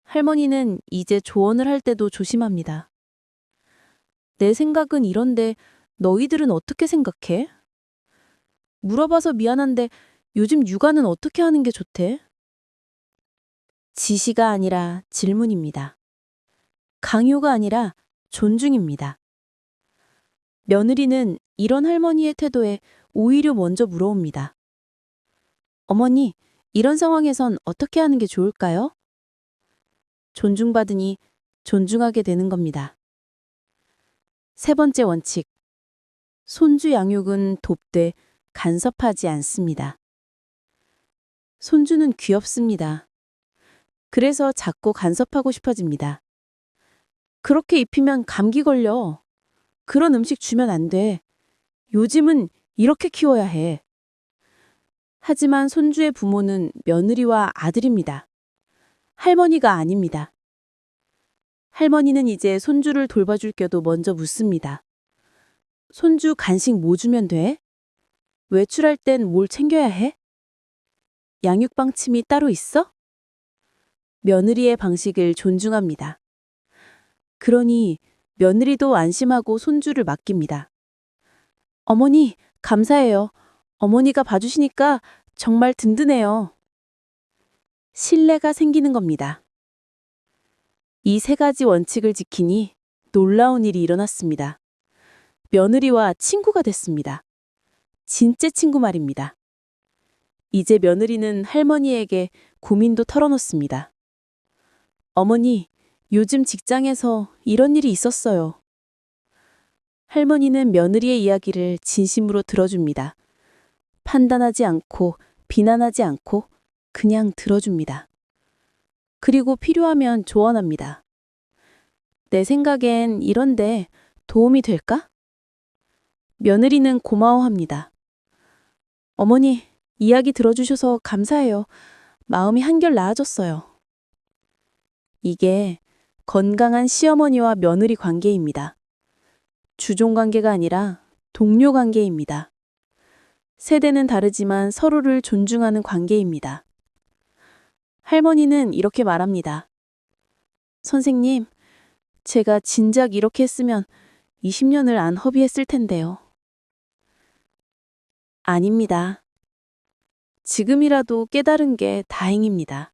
할머니는 이제 조언을 할 때도 조심합니다. 내 생각은 이런데 너희들은 어떻게 생각해? 물어봐서 미안한데 요즘 육아는 어떻게 하는 게 좋대? 지시가 아니라 질문입니다. 강요가 아니라 존중입니다. 며느리는 이런 할머니의 태도에 오히려 먼저 물어옵니다. 어머니, 이런 상황에선 어떻게 하는 게 좋을까요? 존중받으니 존중하게 되는 겁니다. 세 번째 원칙. 손주 양육은 돕되 간섭하지 않습니다. 손주는 귀엽습니다. 그래서 자꾸 간섭하고 싶어집니다. 그렇게 입히면 감기 걸려. 그런 음식 주면 안 돼. 요즘은 이렇게 키워야 해. 하지만 손주의 부모는 며느리와 아들입니다. 할머니가 아닙니다. 할머니는 이제 손주를 돌봐줄 겨도 먼저 묻습니다. 손주 간식 뭐 주면 돼? 외출할 땐 뭘 챙겨야 해? 양육 방침이 따로 있어? 며느리의 방식을 존중합니다. 그러니 며느리도 안심하고 손주를 맡깁니다. 어머니, 감사해요. 어머니가 봐주시니까 정말 든든해요. 신뢰가 생기는 겁니다. 이 세 가지 원칙을 지키니 놀라운 일이 일어났습니다. 며느리와 친구가 됐습니다. 진짜 친구 말입니다. 이제 며느리는 할머니에게 고민도 털어놓습니다. 어머니, 요즘 직장에서 이런 일이 있었어요. 할머니는 며느리의 이야기를 진심으로 들어줍니다. 판단하지 않고 비난하지 않고 그냥 들어줍니다. 그리고 필요하면 조언합니다. 내 생각엔 이런데 도움이 될까? 며느리는 고마워합니다. 어머니, 이야기 들어주셔서 감사해요. 마음이 한결 나아졌어요. 이게 건강한 시어머니와 며느리 관계입니다. 주종 관계가 아니라 동료 관계입니다. 세대는 다르지만 서로를 존중하는 관계입니다. 할머니는 이렇게 말합니다. 선생님, 제가 진작 이렇게 했으면 20년을 안 허비했을 텐데요. 아닙니다. 지금이라도 깨달은 게 다행입니다.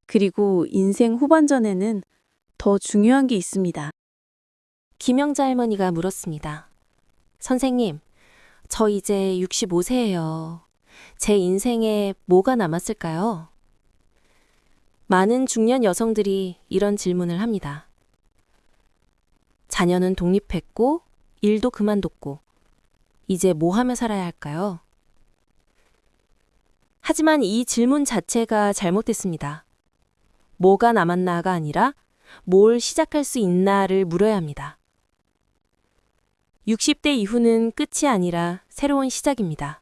그리고 인생 후반전에는 더 중요한 게 있습니다. 김영자 할머니가 물었습니다. 선생님, 저 이제 65세예요. 제 인생에 뭐가 남았을까요? 많은 중년 여성들이 이런 질문을 합니다. 자녀는 독립했고, 일도 그만뒀고, 이제 뭐 하며 살아야 할까요? 하지만 이 질문 자체가 잘못됐습니다. 뭐가 남았나가 아니라 뭘 시작할 수 있나를 물어야 합니다. 60대 이후는 끝이 아니라 새로운 시작입니다.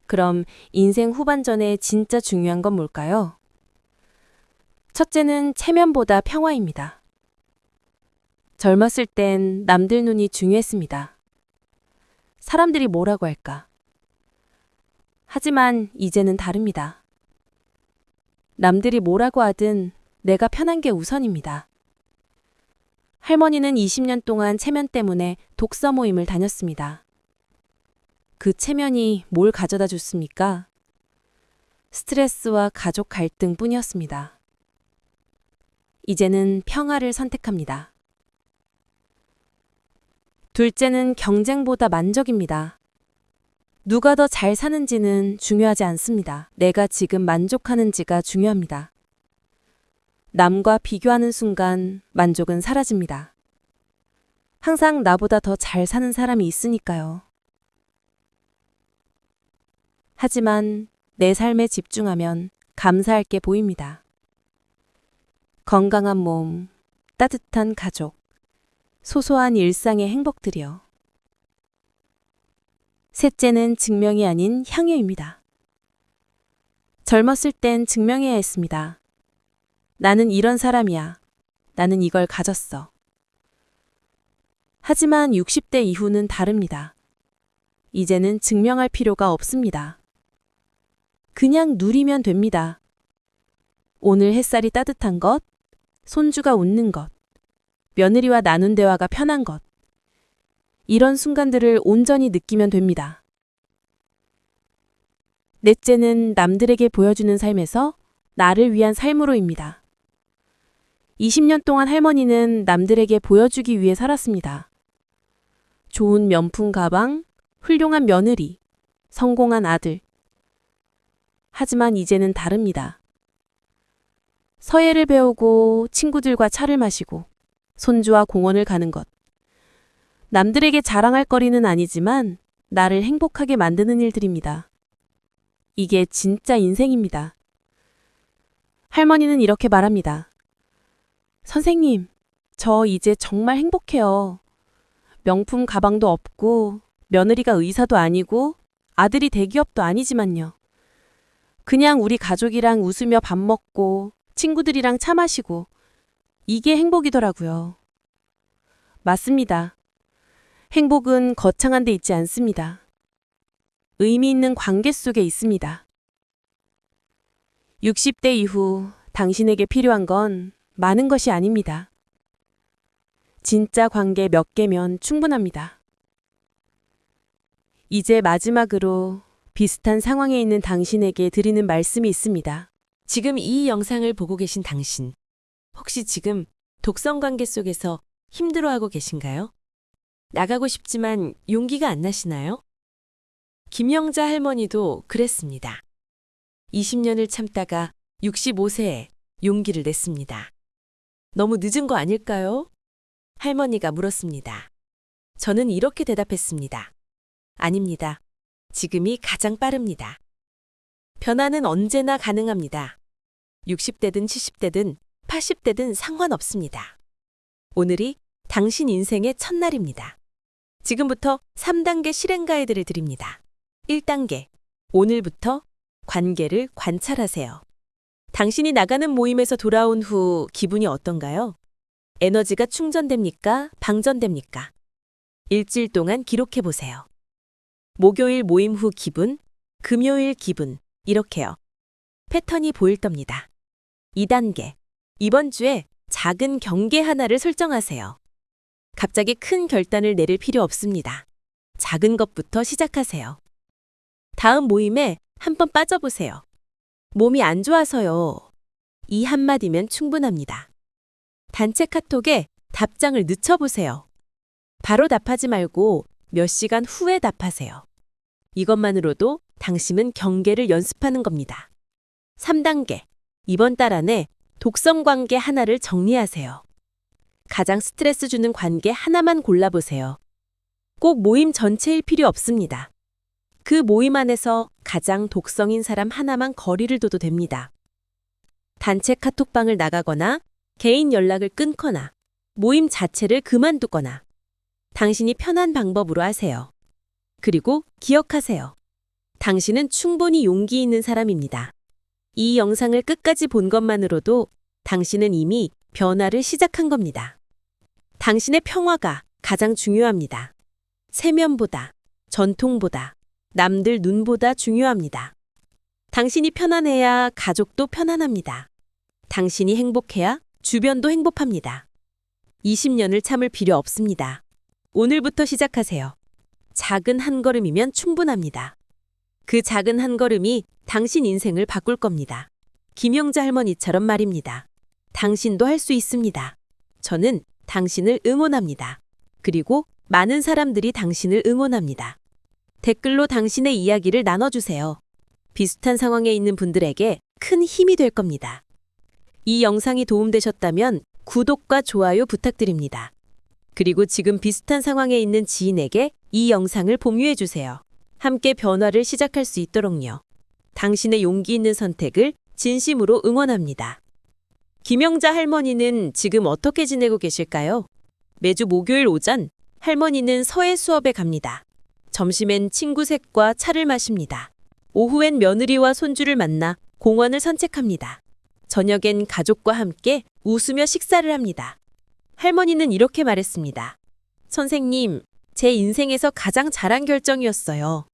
그럼 인생 후반전에 진짜 중요한 건 뭘까요? 첫째는 체면보다 평화입니다. 젊었을 땐 남들 눈이 중요했습니다. 사람들이 뭐라고 할까? 하지만 이제는 다릅니다. 남들이 뭐라고 하든 내가 편한 게 우선입니다. 할머니는 20년 동안 체면 때문에 독서 모임을 다녔습니다. 그 체면이 뭘 가져다 줬습니까? 스트레스와 가족 갈등뿐이었습니다. 이제는 평화를 선택합니다. 둘째는 경쟁보다 만족입니다. 누가 더 잘 사는지는 중요하지 않습니다. 내가 지금 만족하는지가 중요합니다. 남과 비교하는 순간 만족은 사라집니다. 항상 나보다 더 잘 사는 사람이 있으니까요. 하지만 내 삶에 집중하면 감사할 게 보입니다. 건강한 몸, 따뜻한 가족, 소소한 일상의 행복들이요. 셋째는 증명이 아닌 향유입니다. 젊었을 땐 증명해야 했습니다. 나는 이런 사람이야. 나는 이걸 가졌어. 하지만 60대 이후는 다릅니다. 이제는 증명할 필요가 없습니다. 그냥 누리면 됩니다. 오늘 햇살이 따뜻한 것, 손주가 웃는 것, 며느리와 나눈 대화가 편한 것. 이런 순간들을 온전히 느끼면 됩니다. 넷째는 남들에게 보여주는 삶에서 나를 위한 삶으로입니다. 20년 동안 할머니는 남들에게 보여주기 위해 살았습니다. 좋은 명품 가방, 훌륭한 며느리, 성공한 아들. 하지만 이제는 다릅니다. 서예를 배우고 친구들과 차를 마시고 손주와 공원을 가는 것. 남들에게 자랑할 거리는 아니지만 나를 행복하게 만드는 일들입니다. 이게 진짜 인생입니다. 할머니는 이렇게 말합니다. 선생님, 저 이제 정말 행복해요. 명품 가방도 없고 며느리가 의사도 아니고 아들이 대기업도 아니지만요. 그냥 우리 가족이랑 웃으며 밥 먹고 친구들이랑 차 마시고 이게 행복이더라고요. 맞습니다. 행복은 거창한 데 있지 않습니다. 의미 있는 관계 속에 있습니다. 60대 이후 당신에게 필요한 건 많은 것이 아닙니다. 진짜 관계 몇 개면 충분합니다. 이제 마지막으로 비슷한 상황에 있는 당신에게 드리는 말씀이 있습니다. 지금 이 영상을 보고 계신 당신, 혹시 지금 독성 관계 속에서 힘들어하고 계신가요? 나가고 싶지만 용기가 안 나시나요? 김영자 할머니도 그랬습니다. 20년을 참다가 65세에 용기를 냈습니다. 너무 늦은 거 아닐까요? 할머니가 물었습니다. 저는 이렇게 대답했습니다. 아닙니다. 지금이 가장 빠릅니다. 변화는 언제나 가능합니다. 60대든 70대든 80대든 상관없습니다. 오늘이 당신 인생의 첫날입니다. 지금부터 3단계 실행 가이드를 드립니다. 1단계, 오늘부터 관계를 관찰하세요. 당신이 나가는 모임에서 돌아온 후 기분이 어떤가요? 에너지가 충전됩니까? 방전됩니까? 일주일 동안 기록해 보세요. 목요일 모임 후 기분, 금요일 기분, 이렇게요. 패턴이 보일 겁니다. 2단계, 이번 주에 작은 경계 하나를 설정하세요. 갑자기 큰 결단을 내릴 필요 없습니다. 작은 것부터 시작하세요. 다음 모임에 한번 빠져보세요. 몸이 안 좋아서요. 이 한마디면 충분합니다. 단체 카톡에 답장을 늦춰보세요. 바로 답하지 말고 몇 시간 후에 답하세요. 이것만으로도 당신은 경계를 연습하는 겁니다. 3단계, 이번 달 안에 독성 관계 하나를 정리하세요. 가장 스트레스 주는 관계 하나만 골라보세요. 꼭 모임 전체일 필요 없습니다. 그 모임 안에서 가장 독성인 사람 하나만 거리를 둬도 됩니다. 단체 카톡방을 나가거나 개인 연락을 끊거나 모임 자체를 그만두거나 당신이 편한 방법으로 하세요. 그리고 기억하세요. 당신은 충분히 용기 있는 사람입니다. 이 영상을 끝까지 본 것만으로도 당신은 이미 변화를 시작한 겁니다. 당신의 평화가 가장 중요합니다. 세면보다, 전통보다, 남들 눈보다 중요합니다. 당신이 편안해야 가족도 편안합니다. 당신이 행복해야 주변도 행복합니다. 20년을 참을 필요 없습니다. 오늘부터 시작하세요. 작은 한 걸음이면 충분합니다. 그 작은 한 걸음이 당신 인생을 바꿀 겁니다. 김영자 할머니처럼 말입니다. 당신도 할 수 있습니다. 저는 당신을 응원합니다. 그리고 많은 사람들이 당신을 응원합니다. 댓글로 당신의 이야기를 나눠주세요. 비슷한 상황에 있는 분들에게 큰 힘이 될 겁니다. 이 영상이 도움되셨다면 구독과 좋아요 부탁드립니다. 그리고 지금 비슷한 상황에 있는 지인에게 이 영상을 공유해 주세요. 함께 변화를 시작할 수 있도록요. 당신의 용기 있는 선택을 진심으로 응원합니다. 김영자 할머니는 지금 어떻게 지내고 계실까요? 매주 목요일 오전 할머니는 서예 수업에 갑니다. 점심엔 친구 셋과 차를 마십니다. 오후엔 며느리와 손주를 만나 공원을 산책합니다. 저녁엔 가족과 함께 웃으며 식사를 합니다. 할머니는 이렇게 말했습니다. 선생님, 제 인생에서 가장 잘한 결정이었어요.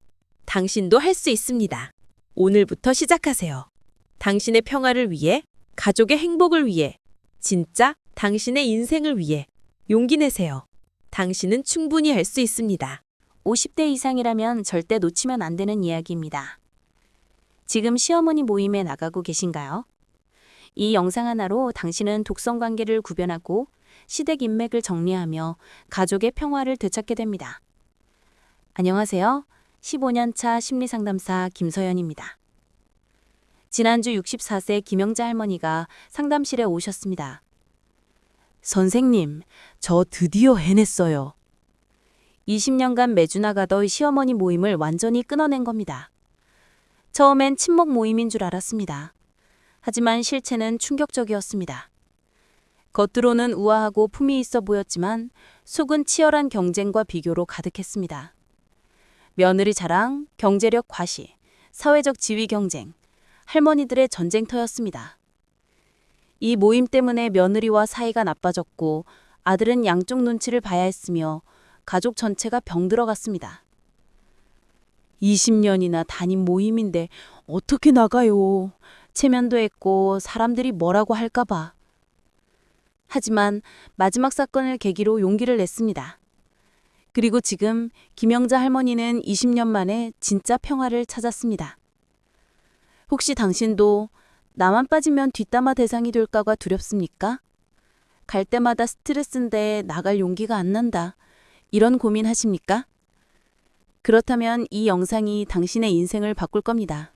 당신도 할 수 있습니다. 오늘부터 시작하세요. 당신의 평화를 위해, 가족의 행복을 위해, 진짜 당신의 인생을 위해 용기 내세요. 당신은 충분히 할 수 있습니다. 50대 이상이라면 절대 놓치면 안 되는 이야기입니다. 지금 시어머니 모임에 나가고 계신가요? 이 영상 하나로 당신은 독성 관계를 구별하고 시댁 인맥을 정리하며 가족의 평화를 되찾게 됩니다. 안녕하세요. 15년차 심리상담사 김서연입니다. 지난주 64세 김영자 할머니가 상담실에 오셨습니다. 선생님, 저 드디어 해냈어요. 20년간 매주 나가던 시어머니 모임을 완전히 끊어낸 겁니다. 처음엔 친목 모임인 줄 알았습니다. 하지만 실체는 충격적이었습니다. 겉으로는 우아하고 품위 있어 보였지만 속은 치열한 경쟁과 비교로 가득했습니다. 며느리 자랑, 경제력 과시, 사회적 지위 경쟁, 할머니들의 전쟁터였습니다. 이 모임 때문에 며느리와 사이가 나빠졌고 아들은 양쪽 눈치를 봐야 했으며 가족 전체가 병들어갔습니다. 20년이나 다닌 모임인데 어떻게 나가요? 체면도 했고 사람들이 뭐라고 할까봐. 하지만 마지막 사건을 계기로 용기를 냈습니다. 그리고 지금 김영자 할머니는 20년 만에 진짜 평화를 찾았습니다. 혹시 당신도 나만 빠지면 뒷담화 대상이 될까가 두렵습니까? 갈 때마다 스트레스인데 나갈 용기가 안 난다. 이런 고민하십니까? 그렇다면 이 영상이 당신의 인생을 바꿀 겁니다.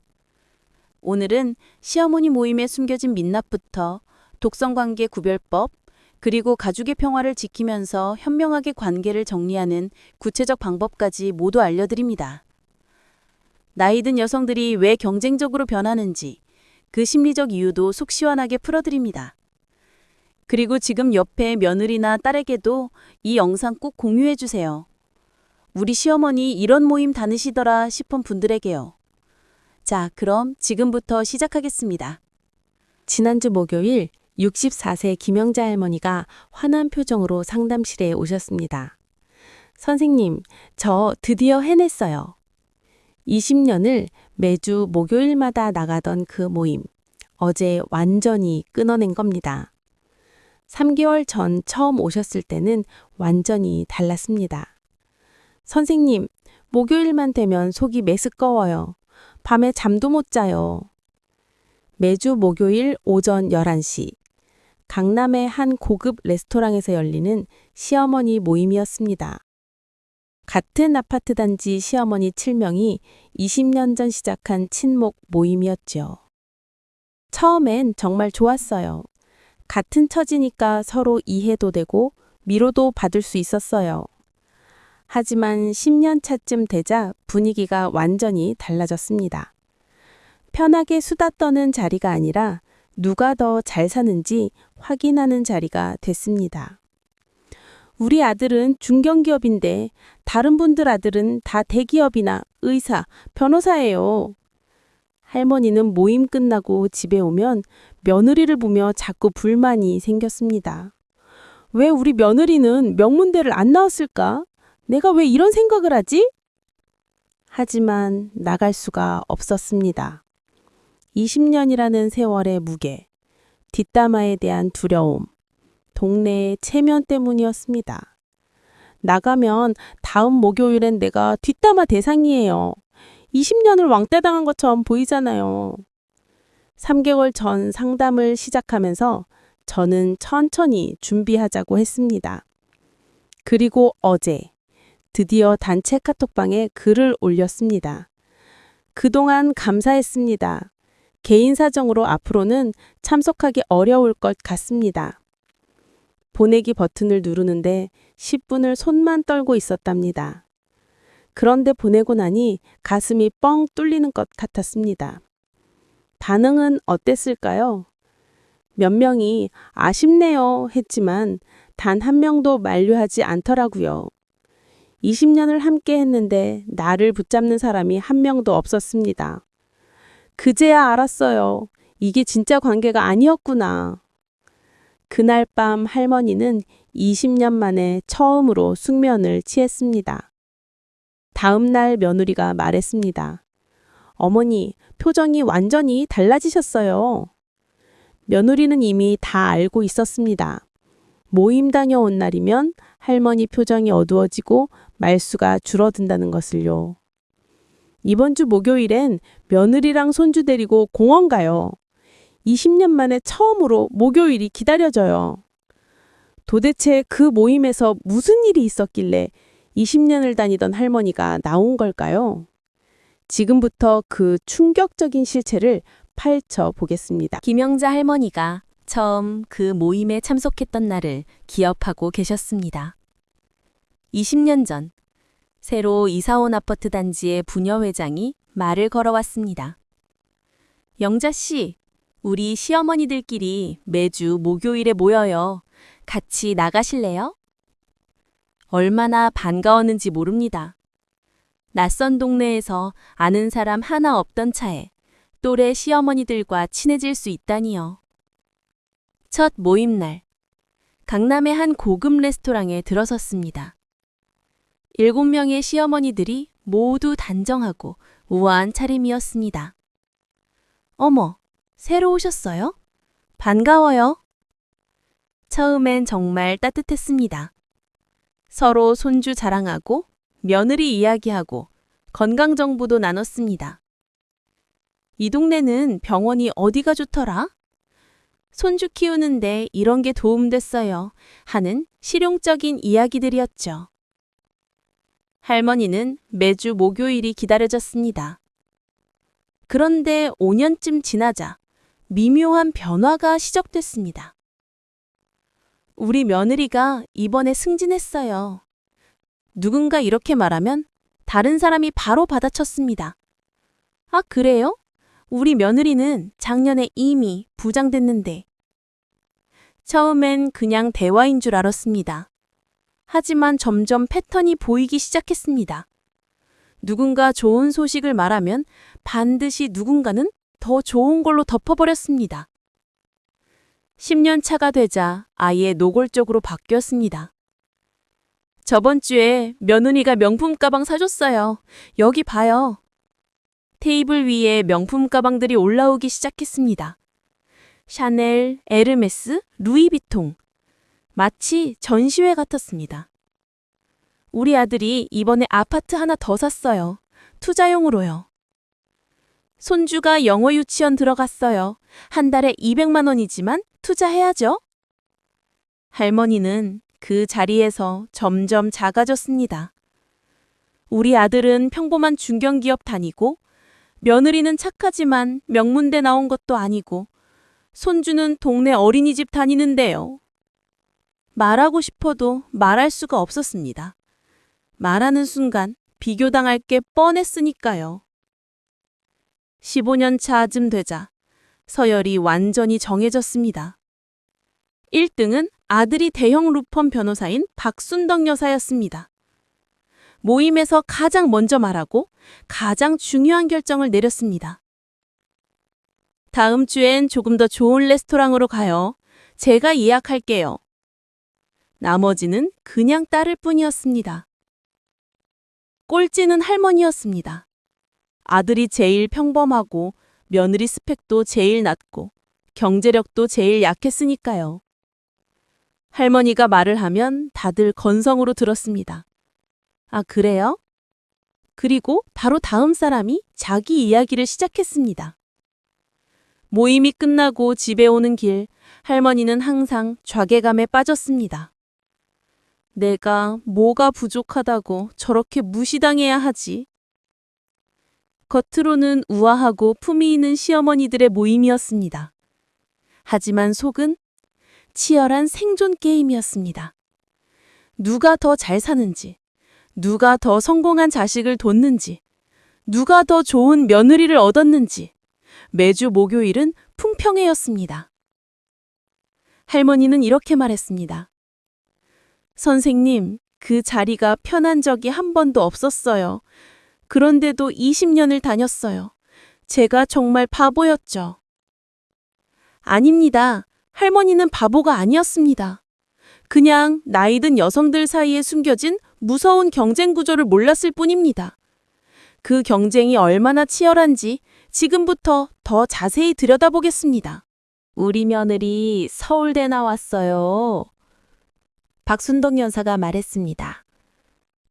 오늘은 시어머니 모임에 숨겨진 민낯부터 독성관계 구별법, 그리고 가족의 평화를 지키면서 현명하게 관계를 정리하는 구체적 방법까지 모두 알려드립니다. 나이 든 여성들이 왜 경쟁적으로 변하는지 그 심리적 이유도 속 시원하게 풀어드립니다. 그리고 지금 옆에 며느리나 딸에게도 이 영상 꼭 공유해주세요. 우리 시어머니 이런 모임 다니시더라 싶은 분들에게요. 자, 그럼 지금부터 시작하겠습니다. 지난주 목요일 64세 김영자 할머니가 환한 표정으로 상담실에 오셨습니다. 선생님, 저 드디어 해냈어요. 20년을 매주 목요일마다 나가던 그 모임, 어제 완전히 끊어낸 겁니다. 3개월 전 처음 오셨을 때는 완전히 달랐습니다. 선생님, 목요일만 되면 속이 메스꺼워요. 밤에 잠도 못 자요. 매주 목요일 오전 11시, 강남의 한 고급 레스토랑에서 열리는 시어머니 모임이었습니다. 같은 아파트 단지 시어머니 7명이 20년 전 시작한 친목 모임이었죠. 처음엔 정말 좋았어요. 같은 처지니까 서로 이해도 되고 위로도 받을 수 있었어요. 하지만 10년 차쯤 되자 분위기가 완전히 달라졌습니다. 편하게 수다 떠는 자리가 아니라 누가 더 잘 사는지 확인하는 자리가 됐습니다. 우리 아들은 중견기업인데 다른 분들 아들은 다 대기업이나 의사, 변호사예요. 할머니는 모임 끝나고 집에 오면 며느리를 보며 자꾸 불만이 생겼습니다. 왜 우리 며느리는 명문대를 안 나왔을까? 내가 왜 이런 생각을 하지? 하지만 나갈 수가 없었습니다. 20년이라는 세월의 무게, 뒷담화에 대한 두려움, 동네의 체면 때문이었습니다. 나가면 다음 목요일엔 내가 뒷담화 대상이에요. 20년을 왕따 당한 것처럼 보이잖아요. 3개월 전 상담을 시작하면서 저는 천천히 준비하자고 했습니다. 그리고 어제 드디어 단체 카톡방에 글을 올렸습니다. 그동안 감사했습니다. 개인 사정으로 앞으로는 참석하기 어려울 것 같습니다. 보내기 버튼을 누르는데 10분을 손만 떨고 있었답니다. 그런데 보내고 나니 가슴이 뻥 뚫리는 것 같았습니다. 반응은 어땠을까요? 몇 명이 아쉽네요 했지만 단 한 명도 만류하지 않더라고요. 20년을 함께 했는데 나를 붙잡는 사람이 한 명도 없었습니다. 그제야 알았어요. 이게 진짜 관계가 아니었구나. 그날 밤 할머니는 20년 만에 처음으로 숙면을 취했습니다. 다음 날 며느리가 말했습니다. 어머니, 표정이 완전히 달라지셨어요. 며느리는 이미 다 알고 있었습니다. 모임 다녀온 날이면 할머니 표정이 어두워지고 말수가 줄어든다는 것을요. 이번 주 목요일엔 며느리랑 손주 데리고 공원 가요. 20년 만에 처음으로 목요일이 기다려져요. 도대체 그 모임에서 무슨 일이 있었길래 20년을 다니던 할머니가 나온 걸까요? 지금부터 그 충격적인 실체를 파헤쳐 보겠습니다. 김영자 할머니가 처음 그 모임에 참석했던 날을 기억하고 계셨습니다. 20년 전 새로 이사온 아파트 단지의 부녀회장이 말을 걸어왔습니다. 영자 씨, 우리 시어머니들끼리 매주 목요일에 모여요. 같이 나가실래요? 얼마나 반가웠는지 모릅니다. 낯선 동네에서 아는 사람 하나 없던 차에 또래 시어머니들과 친해질 수 있다니요. 첫 모임날, 강남의 한 고급 레스토랑에 들어섰습니다. 7명의 시어머니들이 모두 단정하고 우아한 차림이었습니다. 어머, 새로 오셨어요? 반가워요. 처음엔 정말 따뜻했습니다. 서로 손주 자랑하고 며느리 이야기하고 건강 정보도 나눴습니다. 이 동네는 병원이 어디가 좋더라? 손주 키우는데 이런 게 도움됐어요. 하는 실용적인 이야기들이었죠. 할머니는 매주 목요일이 기다려졌습니다. 그런데 5년쯤 지나자 미묘한 변화가 시작됐습니다. 우리 며느리가 이번에 승진했어요. 누군가 이렇게 말하면 다른 사람이 바로 받아쳤습니다. 아, 그래요? 우리 며느리는 작년에 이미 부장됐는데. 처음엔 그냥 대화인 줄 알았습니다. 하지만 점점 패턴이 보이기 시작했습니다. 누군가 좋은 소식을 말하면 반드시 누군가는 더 좋은 걸로 덮어버렸습니다. 10년 차가 되자 아예 노골적으로 바뀌었습니다. 저번 주에 며느리가 명품 가방 사줬어요. 여기 봐요. 테이블 위에 명품 가방들이 올라오기 시작했습니다. 샤넬, 에르메스, 루이비통. 마치 전시회 같았습니다. 우리 아들이 이번에 아파트 하나 더 샀어요. 투자용으로요. 손주가 영어 유치원 들어갔어요. 한 달에 200만 원이지만 투자해야죠. 할머니는 그 자리에서 점점 작아졌습니다. 우리 아들은 평범한 중견기업 다니고 며느리는 착하지만 명문대 나온 것도 아니고 손주는 동네 어린이집 다니는데요. 말하고 싶어도 말할 수가 없었습니다. 말하는 순간 비교당할 게 뻔했으니까요. 15년 차쯤 되자 서열이 완전히 정해졌습니다. 1등은 아들이 대형 루펌 변호사인 박순덕 여사였습니다. 모임에서 가장 먼저 말하고 가장 중요한 결정을 내렸습니다. 다음 주엔 조금 더 좋은 레스토랑으로 가요. 제가 예약할게요. 나머지는 그냥 따를 뿐이었습니다. 꼴찌는 할머니였습니다. 아들이 제일 평범하고 며느리 스펙도 제일 낮고 경제력도 제일 약했으니까요. 할머니가 말을 하면 다들 건성으로 들었습니다. 아, 그래요? 그리고 바로 다음 사람이 자기 이야기를 시작했습니다. 모임이 끝나고 집에 오는 길, 할머니는 항상 좌괴감에 빠졌습니다. 내가 뭐가 부족하다고 저렇게 무시당해야 하지? 겉으로는 우아하고 품위 있는 시어머니들의 모임이었습니다. 하지만 속은 치열한 생존 게임이었습니다. 누가 더 잘 사는지, 누가 더 성공한 자식을 뒀는지, 누가 더 좋은 며느리를 얻었는지 매주 목요일은 풍평회였습니다. 할머니는 이렇게 말했습니다. 선생님, 그 자리가 편한 적이 한 번도 없었어요. 그런데도 20년을 다녔어요. 제가 정말 바보였죠. 아닙니다. 할머니는 바보가 아니었습니다. 그냥 나이든 여성들 사이에 숨겨진 무서운 경쟁 구조를 몰랐을 뿐입니다. 그 경쟁이 얼마나 치열한지 지금부터 더 자세히 들여다보겠습니다. 우리 며느리 서울대 나왔어요. 박순덕 여사가 말했습니다.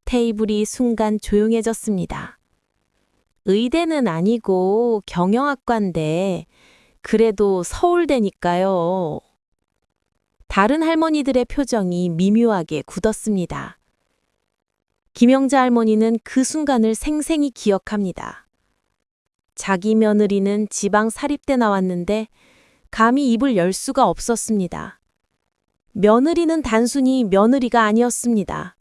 테이블이 순간 조용해졌습니다. 의대는 아니고 경영학과인데 그래도 서울대니까요. 다른 할머니들의 표정이 미묘하게 굳었습니다. 김영자 할머니는 그 순간을 생생히 기억합니다. 자기 며느리는 지방 사립대 나왔는데 감히 입을 열 수가 없었습니다. 며느리는 단순히 며느리가 아니었습니다.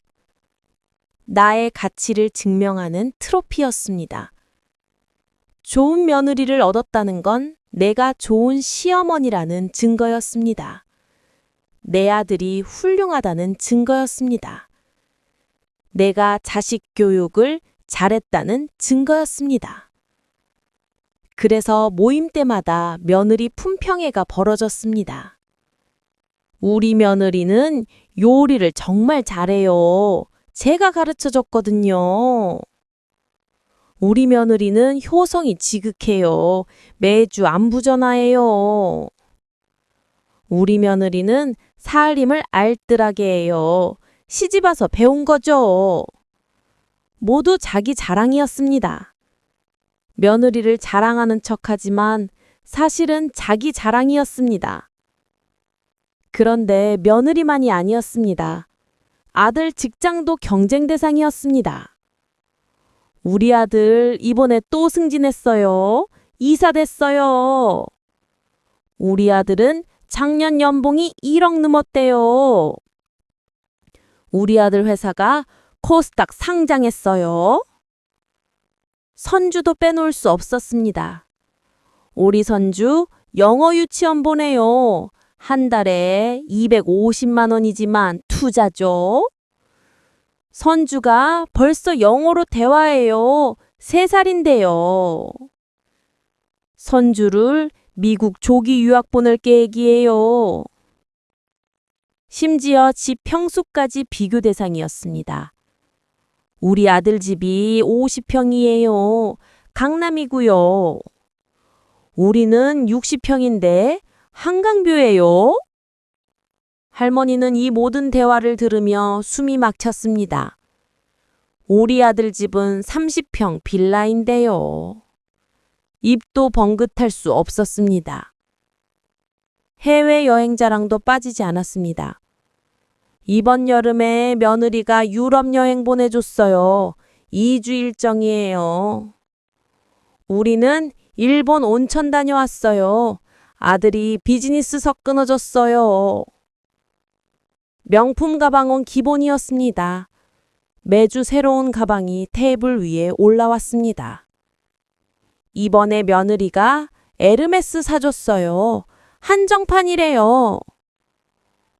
나의 가치를 증명하는 트로피였습니다. 좋은 며느리를 얻었다는 건 내가 좋은 시어머니라는 증거였습니다. 내 아들이 훌륭하다는 증거였습니다. 내가 자식 교육을 잘했다는 증거였습니다. 그래서 모임 때마다 며느리 품평회가 벌어졌습니다. 우리 며느리는 요리를 정말 잘해요. 제가 가르쳐 줬거든요. 우리 며느리는 효성이 지극해요. 매주 안부 전화해요. 우리 며느리는 살림을 알뜰하게 해요. 시집와서 배운 거죠. 모두 자기 자랑이었습니다. 며느리를 자랑하는 척하지만 사실은 자기 자랑이었습니다. 그런데 며느리만이 아니었습니다. 아들 직장도 경쟁 대상이었습니다. 우리 아들 이번에 또 승진했어요. 이사 됐어요. 우리 아들은 작년 연봉이 1억 넘었대요. 우리 아들 회사가 코스닥 상장했어요. 선주도 빼놓을 수 없었습니다. 우리 선주 영어 유치원 보내요. 한 달에 250만 원이지만 투자죠. 선주가 벌써 영어로 대화해요. 3살인데요. 선주를 미국 조기 유학 보낼 계획이에요. 심지어 집 평수까지 비교 대상이었습니다. 우리 아들 집이 50평이에요. 강남이고요. 우리는 60평인데 한강뷰예요. 할머니는 이 모든 대화를 들으며 숨이 막혔습니다. 우리 아들 집은 30평 빌라인데요. 입도 벙긋할 수 없었습니다. 해외여행 자랑도 빠지지 않았습니다. 이번 여름에 며느리가 유럽 여행 보내줬어요. 2주 일정이에요. 우리는 일본 온천 다녀왔어요. 아들이 비즈니스석 끊어줬어요. 명품 가방은 기본이었습니다. 매주 새로운 가방이 테이블 위에 올라왔습니다. 이번에 며느리가 에르메스 사줬어요. 한정판이래요.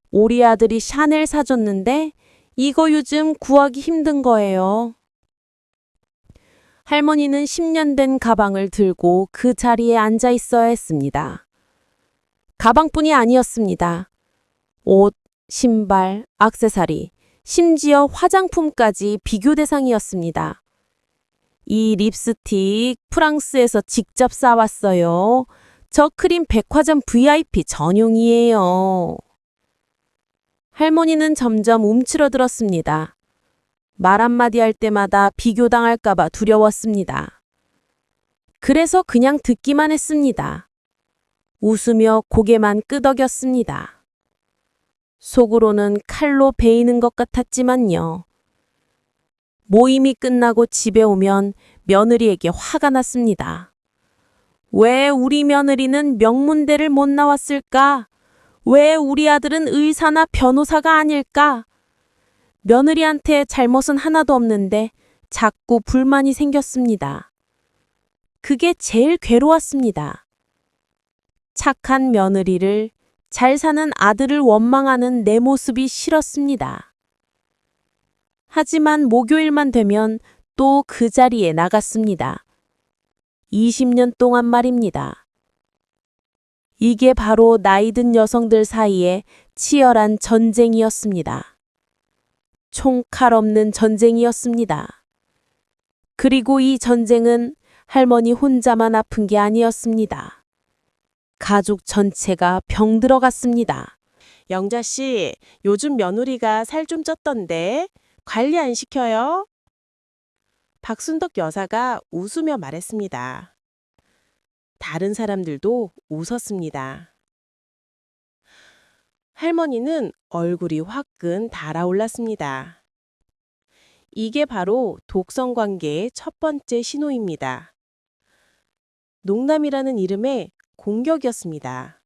우리 아들이 샤넬 사줬는데 이거 요즘 구하기 힘든 거예요. 할머니는 10년 된 가방을 들고 그 자리에 앉아 있어야 했습니다. 가방뿐이 아니었습니다. 옷, 신발, 액세서리, 심지어 화장품까지 비교 대상이었습니다. 이 립스틱 프랑스에서 직접 싸왔어요. 저 크림 백화점 VIP 전용이에요. 할머니는 점점 움츠러들었습니다. 말 한마디 할 때마다 비교당할까봐 두려웠습니다. 그래서 그냥 듣기만 했습니다. 웃으며 고개만 끄덕였습니다. 속으로는 칼로 베이는 것 같았지만요. 모임이 끝나고 집에 오면 며느리에게 화가 났습니다. 왜 우리 며느리는 명문대를 못 나왔을까? 왜 우리 아들은 의사나 변호사가 아닐까? 며느리한테 잘못은 하나도 없는데 자꾸 불만이 생겼습니다. 그게 제일 괴로웠습니다. 착한 며느리를, 잘 사는 아들을 원망하는 내 모습이 싫었습니다. 하지만 목요일만 되면 또 그 자리에 나갔습니다. 20년 동안 말입니다. 이게 바로 나이든 여성들 사이에 치열한 전쟁이었습니다. 총칼 없는 전쟁이었습니다. 그리고 이 전쟁은 할머니 혼자만 아픈 게 아니었습니다. 가족 전체가 병들어갔습니다. 영자 씨, 요즘 며느리가 살 좀 쪘던데 관리 안 시켜요? 박순덕 여사가 웃으며 말했습니다. 다른 사람들도 웃었습니다. 할머니는 얼굴이 화끈 달아올랐습니다. 이게 바로 독성 관계의 첫 번째 신호입니다. 농담이라는 이름의 공격이었습니다.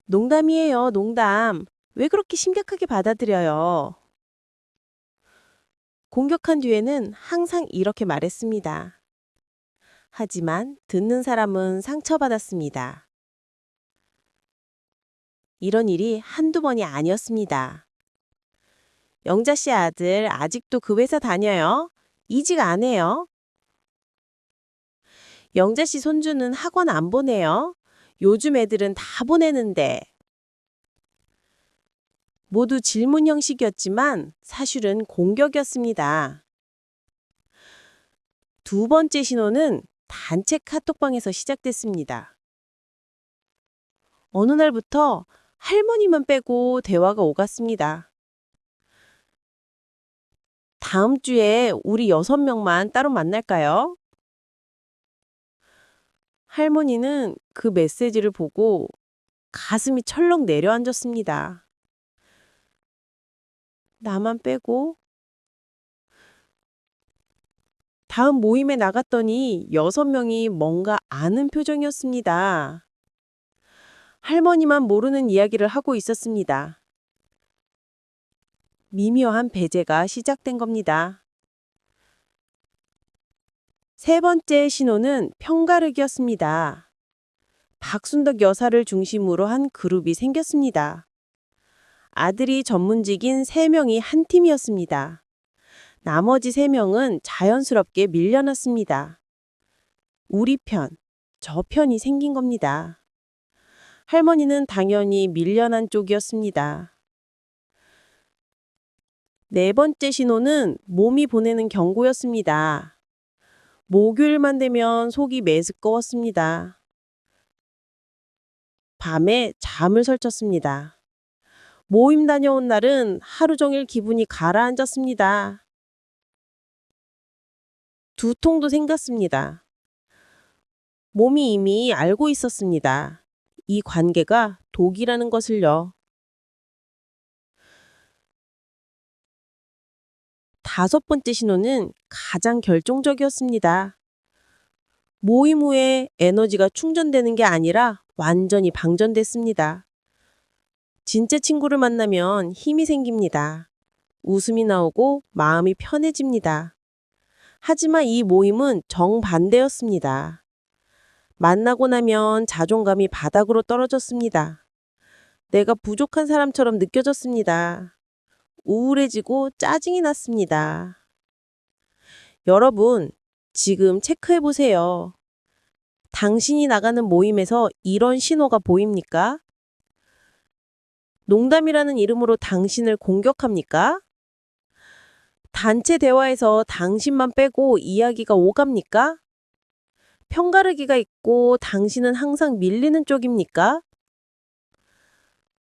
농담이에요, 농담. 왜 그렇게 심각하게 받아들여요? 공격한 뒤에는 항상 이렇게 말했습니다. 하지만 듣는 사람은 상처받았습니다. 이런 일이 한두 번이 아니었습니다. 영자 씨 아들 아직도 그 회사 다녀요? 이직 안 해요? 영자 씨 손주는 학원 안 보내요? 요즘 애들은 다 보내는데. 모두 질문 형식이었지만 사실은 공격이었습니다. 두 번째 신호는 단체 카톡방에서 시작됐습니다. 어느 날부터 할머니만 빼고 대화가 오갔습니다. 다음 주에 우리 6명만 따로 만날까요? 할머니는 그 메시지를 보고 가슴이 철렁 내려앉았습니다. 나만 빼고? 다음 모임에 나갔더니 6명이 뭔가 아는 표정이었습니다. 할머니만 모르는 이야기를 하고 있었습니다. 미묘한 배제가 시작된 겁니다. 세 번째 신호는 편가르기였습니다. 박순덕 여사를 중심으로 한 그룹이 생겼습니다. 아들이 전문직인 3명이 한 팀이었습니다. 나머지 3명은 자연스럽게 밀려났습니다. 우리 편, 저 편이 생긴 겁니다. 할머니는 당연히 밀려난 쪽이었습니다. 네 번째 신호는 몸이 보내는 경고였습니다. 목요일만 되면 속이 메스꺼웠습니다. 밤에 잠을 설쳤습니다. 모임 다녀온 날은 하루 종일 기분이 가라앉았습니다. 두통도 생겼습니다. 몸이 이미 알고 있었습니다. 이 관계가 독이라는 것을요. 다섯 번째 신호는 가장 결정적이었습니다. 모임 후에 에너지가 충전되는 게 아니라 완전히 방전됐습니다. 진짜 친구를 만나면 힘이 생깁니다. 웃음이 나오고 마음이 편해집니다. 하지만 이 모임은 정반대였습니다. 만나고 나면 자존감이 바닥으로 떨어졌습니다. 내가 부족한 사람처럼 느껴졌습니다. 우울해지고 짜증이 났습니다. 여러분, 지금 체크해 보세요. 당신이 나가는 모임에서 이런 신호가 보입니까? 농담이라는 이름으로 당신을 공격합니까? 단체 대화에서 당신만 빼고 이야기가 오갑니까? 편가르기가 있고 당신은 항상 밀리는 쪽입니까?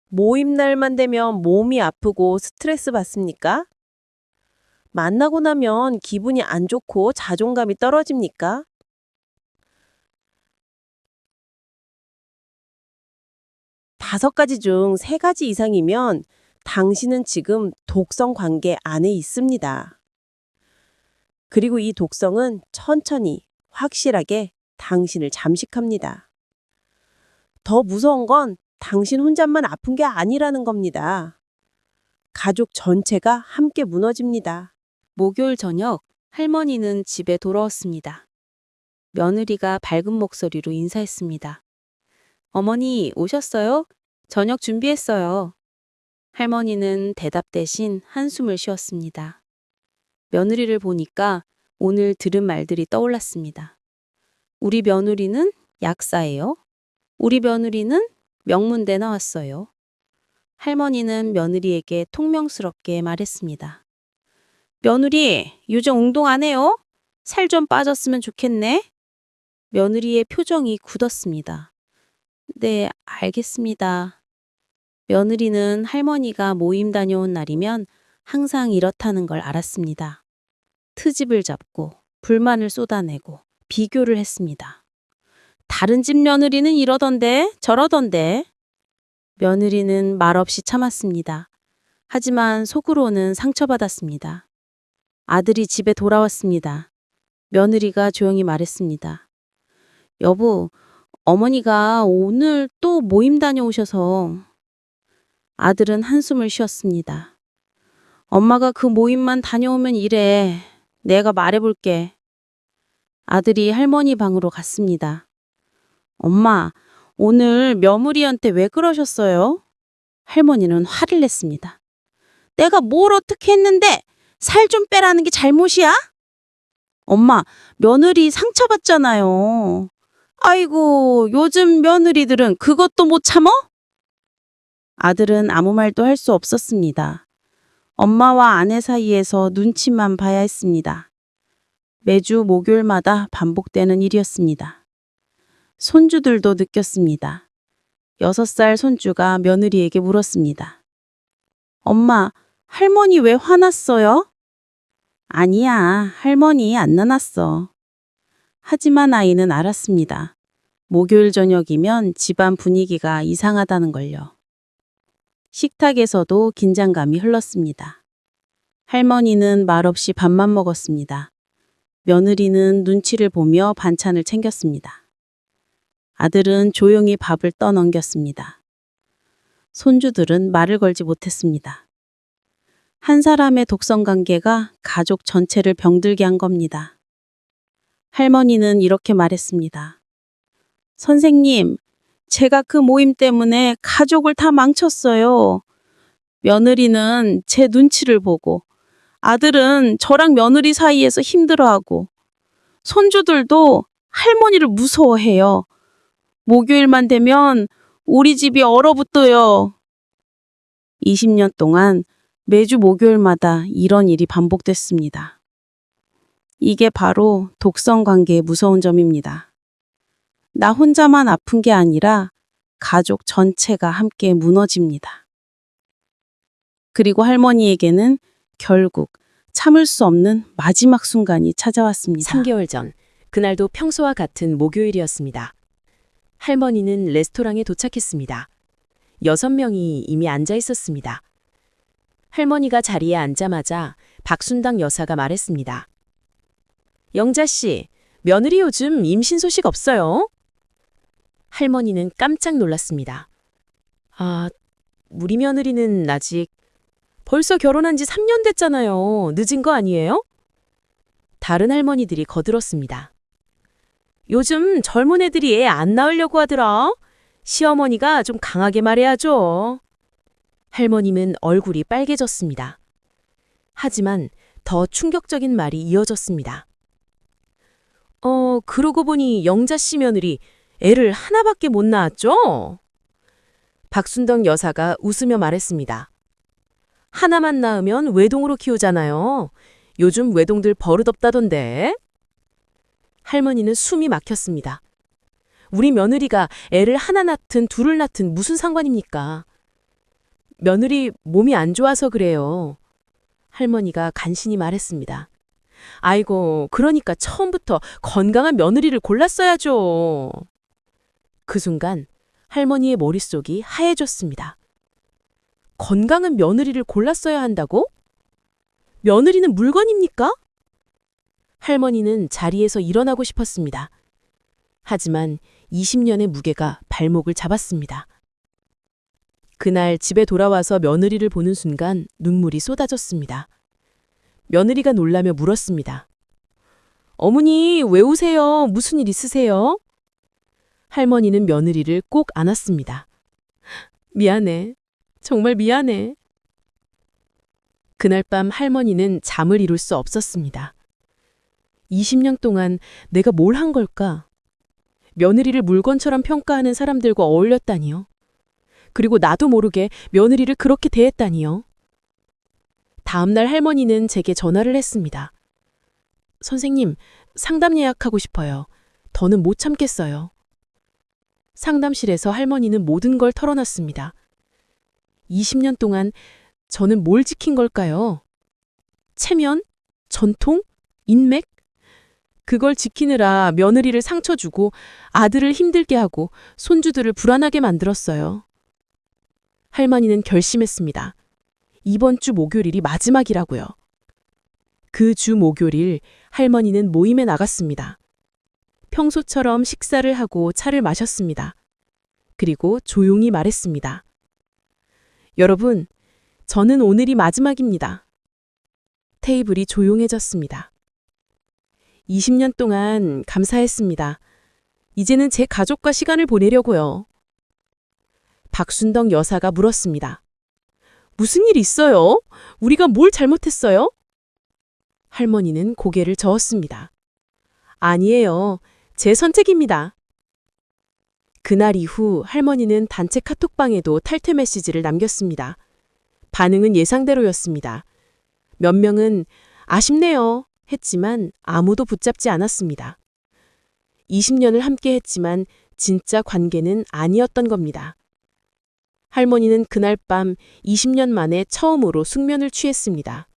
모임 날만 되면 몸이 아프고 스트레스 받습니까? 만나고 나면 기분이 안 좋고 자존감이 떨어집니까? 다섯 가지 중 세 가지 이상이면 당신은 지금 독성 관계 안에 있습니다. 그리고 이 독성은 천천히, 확실하게 당신을 잠식합니다. 더 무서운 건 당신 혼자만 아픈 게 아니라는 겁니다. 가족 전체가 함께 무너집니다. 목요일 저녁 할머니는 집에 돌아왔습니다. 며느리가 밝은 목소리로 인사했습니다. 어머니 오셨어요? 저녁 준비했어요. 할머니는 대답 대신 한숨을 쉬었습니다. 며느리를 보니까 오늘 들은 말들이 떠올랐습니다. 우리 며느리는 약사예요. 우리 며느리는 명문대 나왔어요. 할머니는 며느리에게 통명스럽게 말했습니다. 며느리, 요즘 운동 안 해요? 살 좀 빠졌으면 좋겠네. 며느리의 표정이 굳었습니다. 네, 알겠습니다. 며느리는 할머니가 모임 다녀온 날이면 항상 이렇다는 걸 알았습니다. 트집을 잡고 불만을 쏟아내고 비교를 했습니다. 다른 집 며느리는 이러던데 저러던데. 며느리는 말없이 참았습니다. 하지만 속으로는 상처받았습니다. 아들이 집에 돌아왔습니다. 며느리가 조용히 말했습니다. 여보, 어머니가 오늘 또 모임 다녀오셔서. 아들은 한숨을 쉬었습니다. 엄마가 그 모임만 다녀오면 이래. 내가 말해볼게. 아들이 할머니 방으로 갔습니다. 엄마, 오늘 며느리한테 왜 그러셨어요? 할머니는 화를 냈습니다. 내가 뭘 어떻게 했는데 살 좀 빼라는 게 잘못이야? 엄마, 며느리 상처받잖아요. 아이고, 요즘 며느리들은 그것도 못 참어? 아들은 아무 말도 할 수 없었습니다. 엄마와 아내 사이에서 눈치만 봐야 했습니다. 매주 목요일마다 반복되는 일이었습니다. 손주들도 느꼈습니다. 6살 손주가 며느리에게 물었습니다. 엄마, 할머니 왜 화났어요? 아니야, 할머니 안 화났어. 하지만 아이는 알았습니다. 목요일 저녁이면 집안 분위기가 이상하다는 걸요. 식탁에서도 긴장감이 흘렀습니다. 할머니는 말없이 밥만 먹었습니다. 며느리는 눈치를 보며 반찬을 챙겼습니다. 아들은 조용히 밥을 떠넘겼습니다. 손주들은 말을 걸지 못했습니다. 한 사람의 독성 관계가 가족 전체를 병들게 한 겁니다. 할머니는 이렇게 말했습니다. 선생님, 제가 그 모임 때문에 가족을 다 망쳤어요. 며느리는 제 눈치를 보고, 아들은 저랑 며느리 사이에서 힘들어하고, 손주들도 할머니를 무서워해요. 목요일만 되면 우리 집이 얼어붙어요. 20년 동안 매주 목요일마다 이런 일이 반복됐습니다. 이게 바로 독성 관계의 무서운 점입니다. 나 혼자만 아픈 게 아니라 가족 전체가 함께 무너집니다. 그리고 할머니에게는 결국 참을 수 없는 마지막 순간이 찾아왔습니다. 3개월 전, 그날도 평소와 같은 목요일이었습니다. 할머니는 레스토랑에 도착했습니다. 6명이 이미 앉아 있었습니다. 할머니가 자리에 앉자마자 박순당 여사가 말했습니다. 영자 씨, 며느리 요즘 임신 소식 없어요? 할머니는 깜짝 놀랐습니다. 아, 우리 며느리는 아직 벌써 결혼한 지 3년 됐잖아요. 늦은 거 아니에요? 다른 할머니들이 거들었습니다. 요즘 젊은 애들이 애 안 낳으려고 하더라. 시어머니가 좀 강하게 말해야죠. 할머님은 얼굴이 빨개졌습니다. 하지만 더 충격적인 말이 이어졌습니다. 그러고 보니 영자 씨 며느리 애를 하나밖에 못 낳았죠? 박순덕 여사가 웃으며 말했습니다. 하나만 낳으면 외동으로 키우잖아요. 요즘 외동들 버릇없다던데. 할머니는 숨이 막혔습니다. 우리 며느리가 애를 하나 낳든 둘을 낳든 무슨 상관입니까? 며느리 몸이 안 좋아서 그래요. 할머니가 간신히 말했습니다. 아이고, 그러니까 처음부터 건강한 며느리를 골랐어야죠. 그 순간 할머니의 머릿속이 하얘졌습니다. 건강한 며느리를 골랐어야 한다고? 며느리는 물건입니까? 할머니는 자리에서 일어나고 싶었습니다. 하지만 20년의 무게가 발목을 잡았습니다. 그날 집에 돌아와서 며느리를 보는 순간 눈물이 쏟아졌습니다. 며느리가 놀라며 물었습니다. 어머니, 왜 우세요? 무슨 일 있으세요? 할머니는 며느리를 꼭 안았습니다. 미안해. 정말 미안해. 그날 밤 할머니는 잠을 이룰 수 없었습니다. 20년 동안 내가 뭘 한 걸까? 며느리를 물건처럼 평가하는 사람들과 어울렸다니요. 그리고 나도 모르게 며느리를 그렇게 대했다니요. 다음날 할머니는 제게 전화를 했습니다. 선생님, 상담 예약하고 싶어요. 더는 못 참겠어요. 상담실에서 할머니는 모든 걸 털어놨습니다. 20년 동안 저는 뭘 지킨 걸까요? 체면? 전통? 인맥? 그걸 지키느라 며느리를 상처 주고 아들을 힘들게 하고 손주들을 불안하게 만들었어요. 할머니는 결심했습니다. 이번 주 목요일이 마지막이라고요. 그 주 목요일 할머니는 모임에 나갔습니다. 평소처럼 식사를 하고 차를 마셨습니다. 그리고 조용히 말했습니다. 여러분, 저는 오늘이 마지막입니다. 테이블이 조용해졌습니다. 20년 동안 감사했습니다. 이제는 제 가족과 시간을 보내려고요. 박순덕 여사가 물었습니다. 무슨 일 있어요? 우리가 뭘 잘못했어요? 할머니는 고개를 저었습니다. 아니에요. 제 선택입니다. 그날 이후 할머니는 단체 카톡방에도 탈퇴 메시지를 남겼습니다. 반응은 예상대로였습니다. 몇 명은 아쉽네요 했지만 아무도 붙잡지 않았습니다. 20년을 함께 했지만 진짜 관계는 아니었던 겁니다. 할머니는 그날 밤 20년 만에 처음으로 숙면을 취했습니다.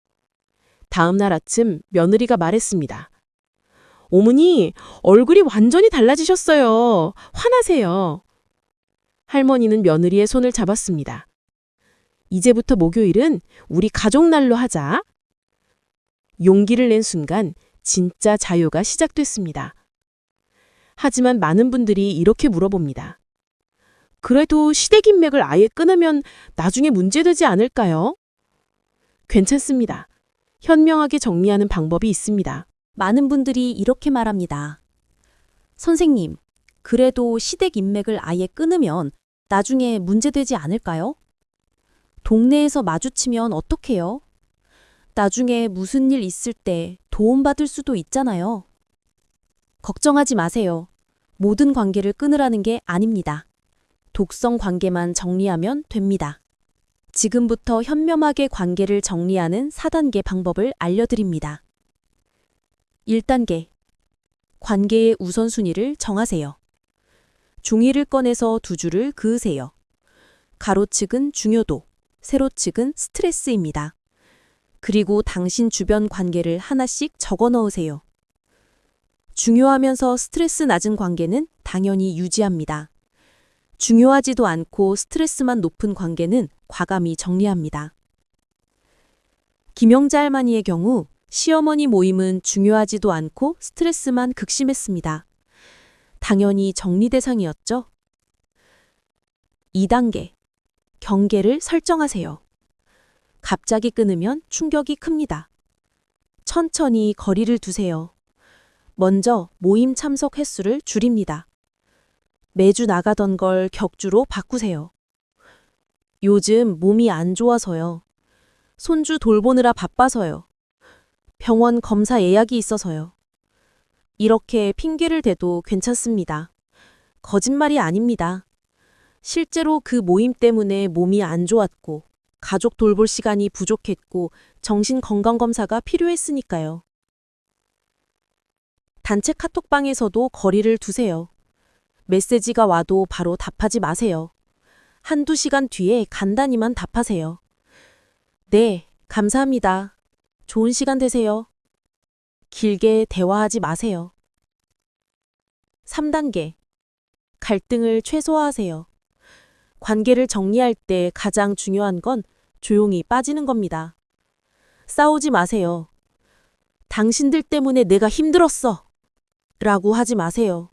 다음 날 아침 며느리가 말했습니다. 어머니, 얼굴이 완전히 달라지셨어요. 화나세요. 할머니는 며느리의 손을 잡았습니다. 이제부터 목요일은 우리 가족 날로 하자. 용기를 낸 순간 진짜 자유가 시작됐습니다. 하지만 많은 분들이 이렇게 물어봅니다. 그래도 시댁 인맥을 아예 끊으면 나중에 문제되지 않을까요? 괜찮습니다. 현명하게 정리하는 방법이 있습니다. 많은 분들이 이렇게 말합니다. 선생님, 그래도 시댁 인맥을 아예 끊으면 나중에 문제되지 않을까요? 동네에서 마주치면 어떡해요? 나중에 무슨 일 있을 때 도움받을 수도 있잖아요. 걱정하지 마세요. 모든 관계를 끊으라는 게 아닙니다. 독성 관계만 정리하면 됩니다. 지금부터 현명하게 관계를 정리하는 4단계 방법을 알려드립니다. 1단계. 관계의 우선순위를 정하세요. 종이를 꺼내서 두 줄을 그으세요. 가로측은 중요도, 세로측은 스트레스입니다. 그리고 당신 주변 관계를 하나씩 적어 넣으세요. 중요하면서 스트레스 낮은 관계는 당연히 유지합니다. 중요하지도 않고 스트레스만 높은 관계는 과감히 정리합니다. 김영자 할머니의 경우 시어머니 모임은 중요하지도 않고 스트레스만 극심했습니다. 당연히 정리 대상이었죠. 2단계. 경계를 설정하세요. 갑자기 끊으면 충격이 큽니다. 천천히 거리를 두세요. 먼저 모임 참석 횟수를 줄입니다. 매주 나가던 걸 격주로 바꾸세요. 요즘 몸이 안 좋아서요. 손주 돌보느라 바빠서요. 병원 검사 예약이 있어서요. 이렇게 핑계를 대도 괜찮습니다. 거짓말이 아닙니다. 실제로 그 모임 때문에 몸이 안 좋았고, 가족 돌볼 시간이 부족했고, 정신건강검사가 필요했으니까요. 단체 카톡방에서도 거리를 두세요. 메시지가 와도 바로 답하지 마세요. 한두 시간 뒤에 간단히만 답하세요. 네, 감사합니다. 좋은 시간 되세요. 길게 대화하지 마세요. 3단계. 갈등을 최소화하세요. 관계를 정리할 때 가장 중요한 건 조용히 빠지는 겁니다. 싸우지 마세요. 당신들 때문에 내가 힘들었어. 라고 하지 마세요.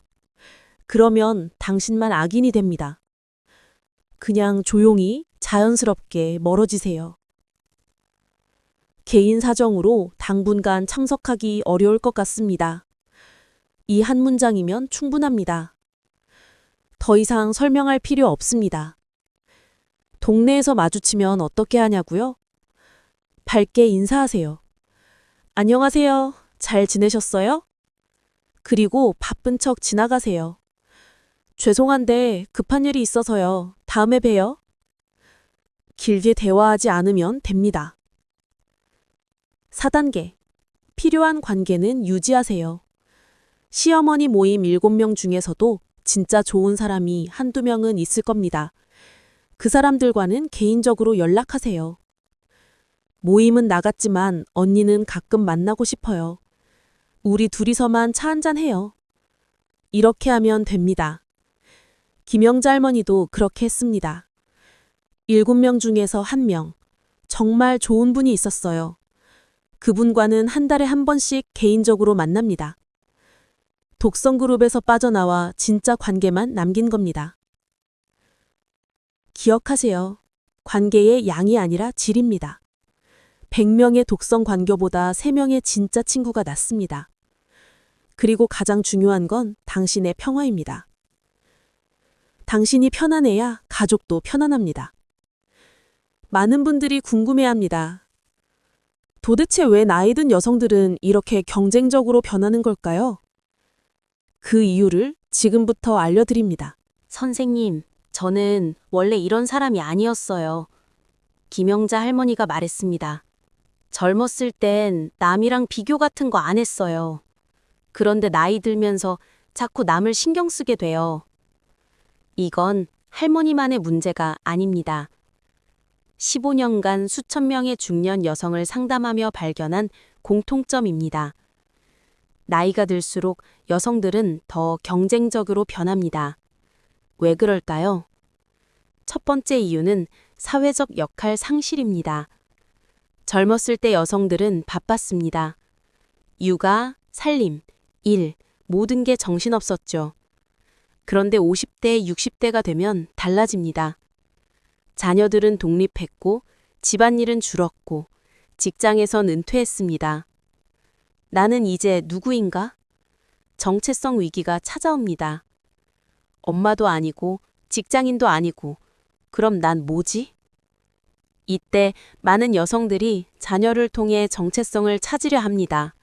그러면 당신만 악인이 됩니다. 그냥 조용히 자연스럽게 멀어지세요. 개인 사정으로 당분간 참석하기 어려울 것 같습니다. 이 한 문장이면 충분합니다. 더 이상 설명할 필요 없습니다. 동네에서 마주치면 어떻게 하냐고요? 밝게 인사하세요. 안녕하세요. 잘 지내셨어요? 그리고 바쁜 척 지나가세요. 죄송한데 급한 일이 있어서요. 다음에 봬요. 길게 대화하지 않으면 됩니다. 4단계. 필요한 관계는 유지하세요. 시어머니 모임 7명 중에서도 진짜 좋은 사람이 한두 명은 있을 겁니다. 그 사람들과는 개인적으로 연락하세요. 모임은 나갔지만 언니는 가끔 만나고 싶어요. 우리 둘이서만 차 한잔 해요. 이렇게 하면 됩니다. 김영자 할머니도 그렇게 했습니다. 7명 중에서 1명, 정말 좋은 분이 있었어요. 그분과는 한 달에 한 번씩 개인적으로 만납니다. 독성그룹에서 빠져나와 진짜 관계만 남긴 겁니다. 기억하세요. 관계의 양이 아니라 질입니다. 100명의 독성 관계보다 3명의 진짜 친구가 낫습니다. 그리고 가장 중요한 건 당신의 평화입니다. 당신이 편안해야 가족도 편안합니다. 많은 분들이 궁금해합니다. 도대체 왜 나이 든 여성들은 이렇게 경쟁적으로 변하는 걸까요? 그 이유를 지금부터 알려드립니다. 선생님, 저는 원래 이런 사람이 아니었어요. 김영자 할머니가 말했습니다. 젊었을 땐 남이랑 비교 같은 거 안 했어요. 그런데 나이 들면서 자꾸 남을 신경 쓰게 돼요. 이건 할머니만의 문제가 아닙니다. 15년간 수천 명의 중년 여성을 상담하며 발견한 공통점입니다. 나이가 들수록 여성들은 더 경쟁적으로 변합니다. 왜 그럴까요? 첫 번째 이유는 사회적 역할 상실입니다. 젊었을 때 여성들은 바빴습니다. 육아, 살림, 일, 모든 게 정신없었죠. 그런데 50대, 60대가 되면 달라집니다. 자녀들은 독립했고, 집안일은 줄었고, 직장에선 은퇴했습니다. 나는 이제 누구인가? 정체성 위기가 찾아옵니다. 엄마도 아니고, 직장인도 아니고, 그럼 난 뭐지? 이때 많은 여성들이 자녀를 통해 정체성을 찾으려 합니다.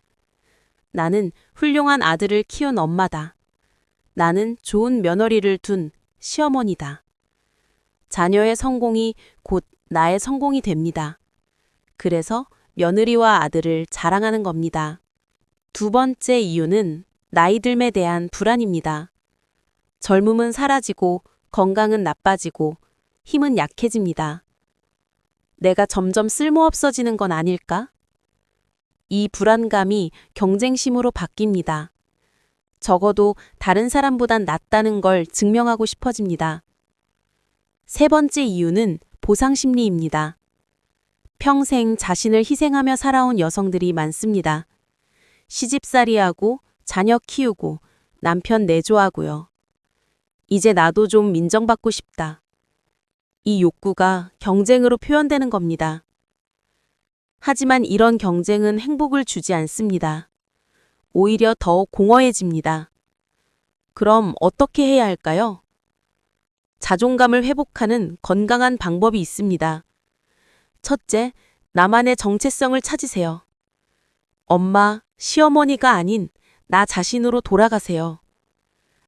나는 훌륭한 아들을 키운 엄마다. 나는 좋은 며느리를 둔 시어머니다. 자녀의 성공이 곧 나의 성공이 됩니다. 그래서 며느리와 아들을 자랑하는 겁니다. 두 번째 이유는 나이 듦에 대한 불안입니다. 젊음은 사라지고 건강은 나빠지고 힘은 약해집니다. 내가 점점 쓸모없어지는 건 아닐까? 이 불안감이 경쟁심으로 바뀝니다. 적어도 다른 사람보단 낫다는 걸 증명하고 싶어집니다. 세 번째 이유는 보상심리입니다. 평생 자신을 희생하며 살아온 여성들이 많습니다. 시집살이하고 자녀 키우고 남편 내조하고요. 이제 나도 좀 인정받고 싶다. 이 욕구가 경쟁으로 표현되는 겁니다. 하지만 이런 경쟁은 행복을 주지 않습니다. 오히려 더 공허해집니다. 그럼 어떻게 해야 할까요? 자존감을 회복하는 건강한 방법이 있습니다. 첫째, 나만의 정체성을 찾으세요. 엄마, 시어머니가 아닌 나 자신으로 돌아가세요.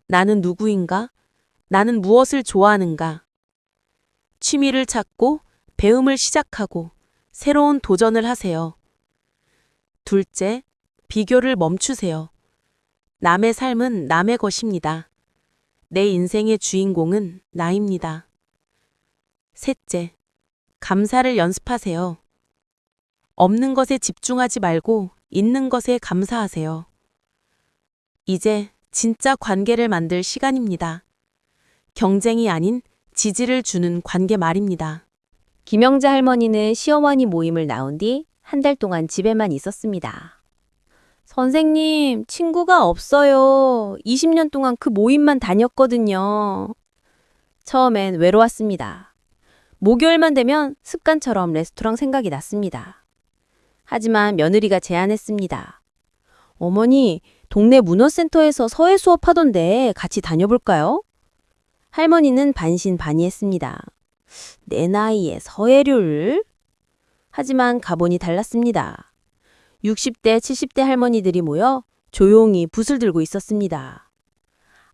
나는 누구인가? 나는 무엇을 좋아하는가? 취미를 찾고 배움을 시작하고 새로운 도전을 하세요. 둘째, 비교를 멈추세요. 남의 삶은 남의 것입니다. 내 인생의 주인공은 나입니다. 셋째, 감사를 연습하세요. 없는 것에 집중하지 말고 있는 것에 감사하세요. 이제 진짜 관계를 만들 시간입니다. 경쟁이 아닌 지지를 주는 관계 말입니다. 김영자 할머니는 시어머니 모임을 나온 뒤 한 달 동안 집에만 있었습니다. 선생님, 친구가 없어요. 20년 동안 그 모임만 다녔거든요. 처음엔 외로웠습니다. 목요일만 되면 습관처럼 레스토랑 생각이 났습니다. 하지만 며느리가 제안했습니다. 어머니, 동네 문화센터에서 서예 수업하던데 같이 다녀볼까요? 할머니는 반신반의했습니다. 내 나이에 서예를? 하지만 가보니 달랐습니다. 60대, 70대 할머니들이 모여 조용히 붓을 들고 있었습니다.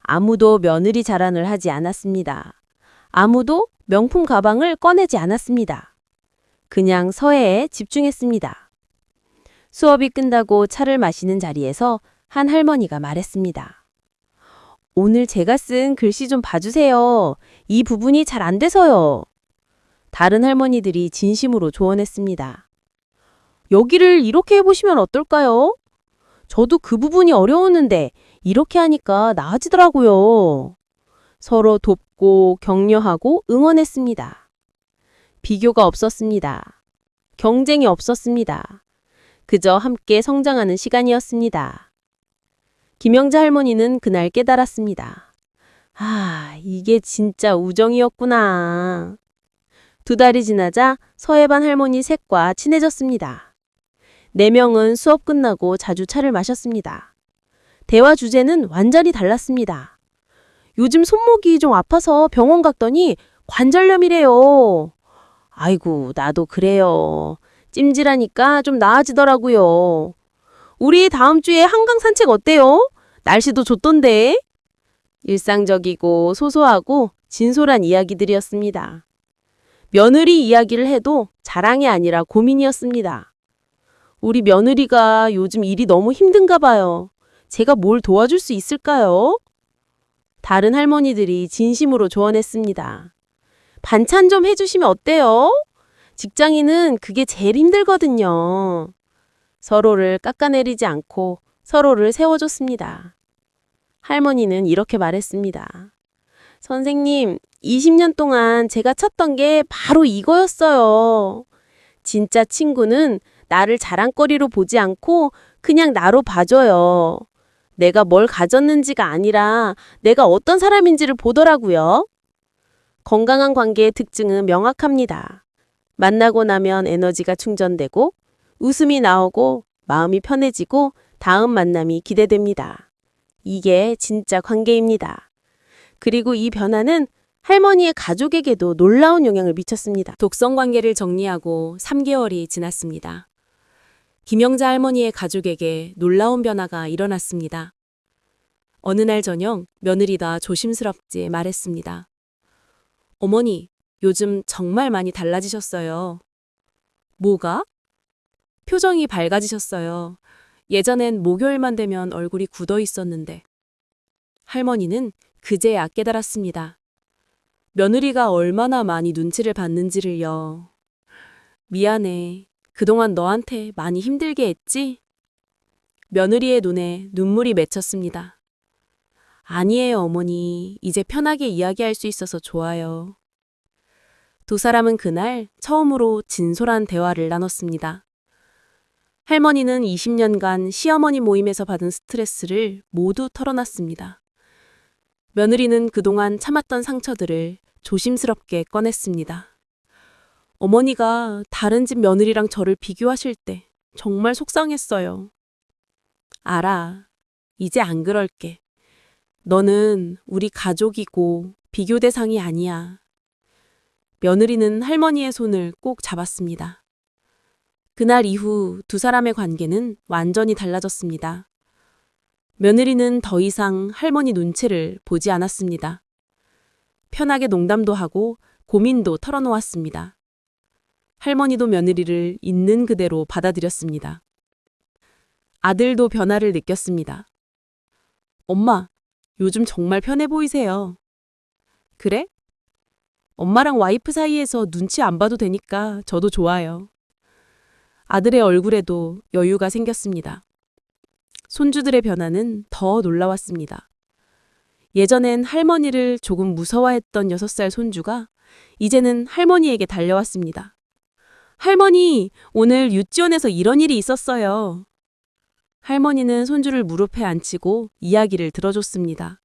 아무도 며느리 자랑을 하지 않았습니다. 아무도 명품 가방을 꺼내지 않았습니다. 그냥 서예에 집중했습니다. 수업이 끝나고 차를 마시는 자리에서 한 할머니가 말했습니다. 오늘 제가 쓴 글씨 좀 봐주세요. 이 부분이 잘 안 돼서요. 다른 할머니들이 진심으로 조언했습니다. 여기를 이렇게 해보시면 어떨까요? 저도 그 부분이 어려웠는데 이렇게 하니까 나아지더라고요. 서로 돕고 격려하고 응원했습니다. 비교가 없었습니다. 경쟁이 없었습니다. 그저 함께 성장하는 시간이었습니다. 김영자 할머니는 그날 깨달았습니다. 아, 이게 진짜 우정이었구나. 2달이 지나자 서예반 할머니 셋과 친해졌습니다. 4명은 수업 끝나고 자주 차를 마셨습니다. 대화 주제는 완전히 달랐습니다. 요즘 손목이 좀 아파서 병원 갔더니 관절염이래요. 아이고, 나도 그래요. 찜질하니까 좀 나아지더라고요. 우리 다음 주에 한강 산책 어때요? 날씨도 좋던데. 일상적이고 소소하고 진솔한 이야기들이었습니다. 며느리 이야기를 해도 자랑이 아니라 고민이었습니다. 우리 며느리가 요즘 일이 너무 힘든가 봐요. 제가 뭘 도와줄 수 있을까요? 다른 할머니들이 진심으로 조언했습니다. 반찬 좀 해주시면 어때요? 직장인은 그게 제일 힘들거든요. 서로를 깎아내리지 않고 서로를 세워줬습니다. 할머니는 이렇게 말했습니다. 선생님, 20년 동안 제가 찾던 게 바로 이거였어요. 진짜 친구는 나를 자랑거리로 보지 않고 그냥 나로 봐줘요. 내가 뭘 가졌는지가 아니라 내가 어떤 사람인지를 보더라고요. 건강한 관계의 특징은 명확합니다. 만나고 나면 에너지가 충전되고 웃음이 나오고 마음이 편해지고 다음 만남이 기대됩니다. 이게 진짜 관계입니다. 그리고 이 변화는 할머니의 가족에게도 놀라운 영향을 미쳤습니다. 독성 관계를 정리하고 3개월이 지났습니다. 김영자 할머니의 가족에게 놀라운 변화가 일어났습니다. 어느 날 저녁 며느리가 조심스럽게 말했습니다. 어머니, 요즘 정말 많이 달라지셨어요. 뭐가? 표정이 밝아지셨어요. 예전엔 목요일만 되면 얼굴이 굳어 있었는데. 할머니는 그제야 깨달았습니다. 며느리가 얼마나 많이 눈치를 받는지를요. 미안해. 그동안 너한테 많이 힘들게 했지? 며느리의 눈에 눈물이 맺혔습니다. 아니에요, 어머니. 이제 편하게 이야기할 수 있어서 좋아요. 2사람은 그날 처음으로 진솔한 대화를 나눴습니다. 할머니는 20년간 시어머니 모임에서 받은 스트레스를 모두 털어놨습니다. 며느리는 그동안 참았던 상처들을 조심스럽게 꺼냈습니다. 어머니가 다른 집 며느리랑 저를 비교하실 때 정말 속상했어요. 알아. 이제 안 그럴게. 너는 우리 가족이고 비교 대상이 아니야. 며느리는 할머니의 손을 꼭 잡았습니다. 그날 이후 2사람의 관계는 완전히 달라졌습니다. 며느리는 더 이상 할머니 눈치를 보지 않았습니다. 편하게 농담도 하고 고민도 털어놓았습니다. 할머니도 며느리를 있는 그대로 받아들였습니다. 아들도 변화를 느꼈습니다. 엄마, 요즘 정말 편해 보이세요. 그래? 엄마랑 와이프 사이에서 눈치 안 봐도 되니까 저도 좋아요. 아들의 얼굴에도 여유가 생겼습니다. 손주들의 변화는 더 놀라웠습니다. 예전엔 할머니를 조금 무서워했던 6살 손주가 이제는 할머니에게 달려왔습니다. 할머니, 오늘 유치원에서 이런 일이 있었어요. 할머니는 손주를 무릎에 앉히고 이야기를 들어줬습니다.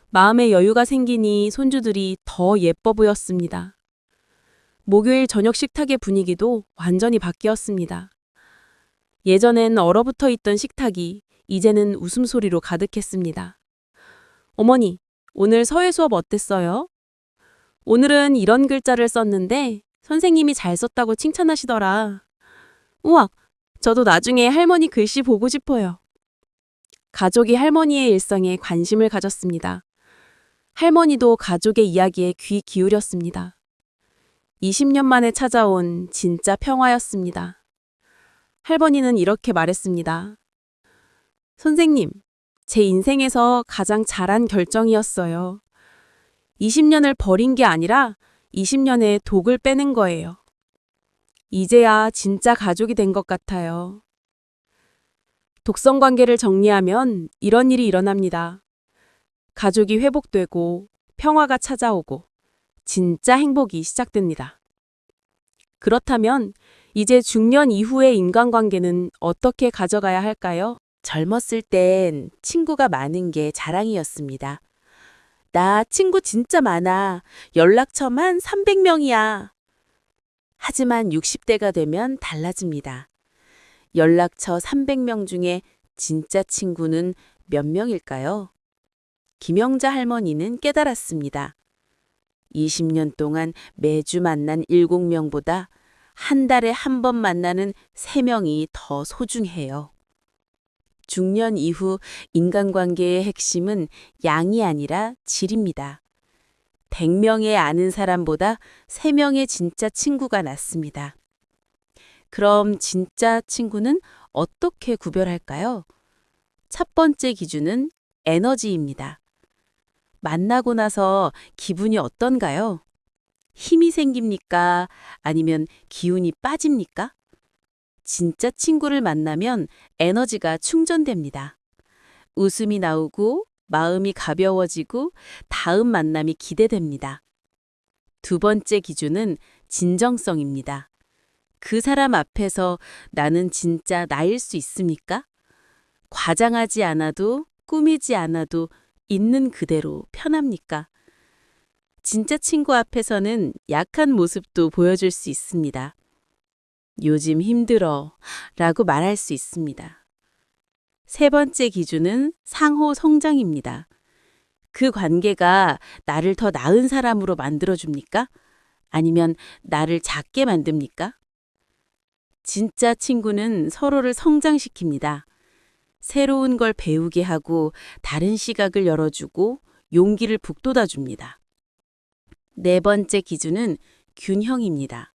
마음의 여유가 생기니 손주들이 더 예뻐 보였습니다. 목요일 저녁 식탁의 분위기도 완전히 바뀌었습니다. 예전엔 얼어붙어 있던 식탁이 이제는 웃음소리로 가득했습니다. 어머니, 오늘 서예 수업 어땠어요? 오늘은 이런 글자를 썼는데 선생님이 잘 썼다고 칭찬하시더라. 우와, 저도 나중에 할머니 글씨 보고 싶어요. 가족이 할머니의 일상에 관심을 가졌습니다. 할머니도 가족의 이야기에 귀 기울였습니다. 20년 만에 찾아온 진짜 평화였습니다. 할머니는 이렇게 말했습니다. 선생님, 제 인생에서 가장 잘한 결정이었어요. 20년을 버린 게 아니라 20년의 독을 빼낸 거예요. 이제야 진짜 가족이 된 것 같아요. 독성 관계를 정리하면 이런 일이 일어납니다. 가족이 회복되고 평화가 찾아오고 진짜 행복이 시작됩니다. 그렇다면 이제 중년 이후의 인간관계는 어떻게 가져가야 할까요? 젊었을 땐 친구가 많은 게 자랑이었습니다. 나 친구 진짜 많아. 연락처만 300명이야. 하지만 60대가 되면 달라집니다. 연락처 300명 중에 진짜 친구는 몇 명일까요? 김영자 할머니는 깨달았습니다. 20년 동안 매주 만난 7명보다 한 달에 한 번 만나는 3명이 더 소중해요. 중년 이후 인간관계의 핵심은 양이 아니라 질입니다. 100명의 아는 사람보다 3명의 진짜 친구가 낫습니다. 그럼 진짜 친구는 어떻게 구별할까요? 첫 번째 기준은 에너지입니다. 만나고 나서 기분이 어떤가요? 힘이 생깁니까? 아니면 기운이 빠집니까? 진짜 친구를 만나면 에너지가 충전됩니다. 웃음이 나오고 마음이 가벼워지고 다음 만남이 기대됩니다. 두 번째 기준은 진정성입니다. 그 사람 앞에서 나는 진짜 나일 수 있습니까? 과장하지 않아도 꾸미지 않아도 있는 그대로 편합니까? 진짜 친구 앞에서는 약한 모습도 보여줄 수 있습니다. 요즘 힘들어 라고 말할 수 있습니다. 세 번째 기준은 상호 성장입니다. 그 관계가 나를 더 나은 사람으로 만들어줍니까? 아니면 나를 작게 만듭니까? 진짜 친구는 서로를 성장시킵니다. 새로운 걸 배우게 하고 다른 시각을 열어주고 용기를 북돋아줍니다. 네 번째 기준은 균형입니다.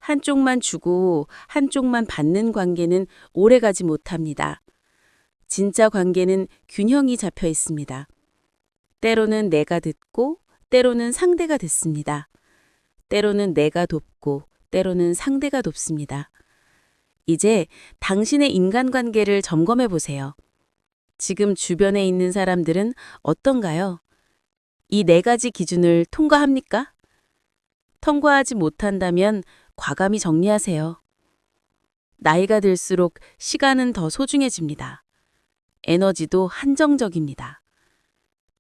한쪽만 주고 한쪽만 받는 관계는 오래가지 못합니다. 진짜 관계는 균형이 잡혀 있습니다. 때로는 내가 듣고 때로는 상대가 듣습니다. 때로는 내가 돕고 때로는 상대가 돕습니다. 이제 당신의 인간관계를 점검해 보세요. 지금 주변에 있는 사람들은 어떤가요? 이 4가지 기준을 통과합니까? 통과하지 못한다면 과감히 정리하세요. 나이가 들수록 시간은 더 소중해집니다. 에너지도 한정적입니다.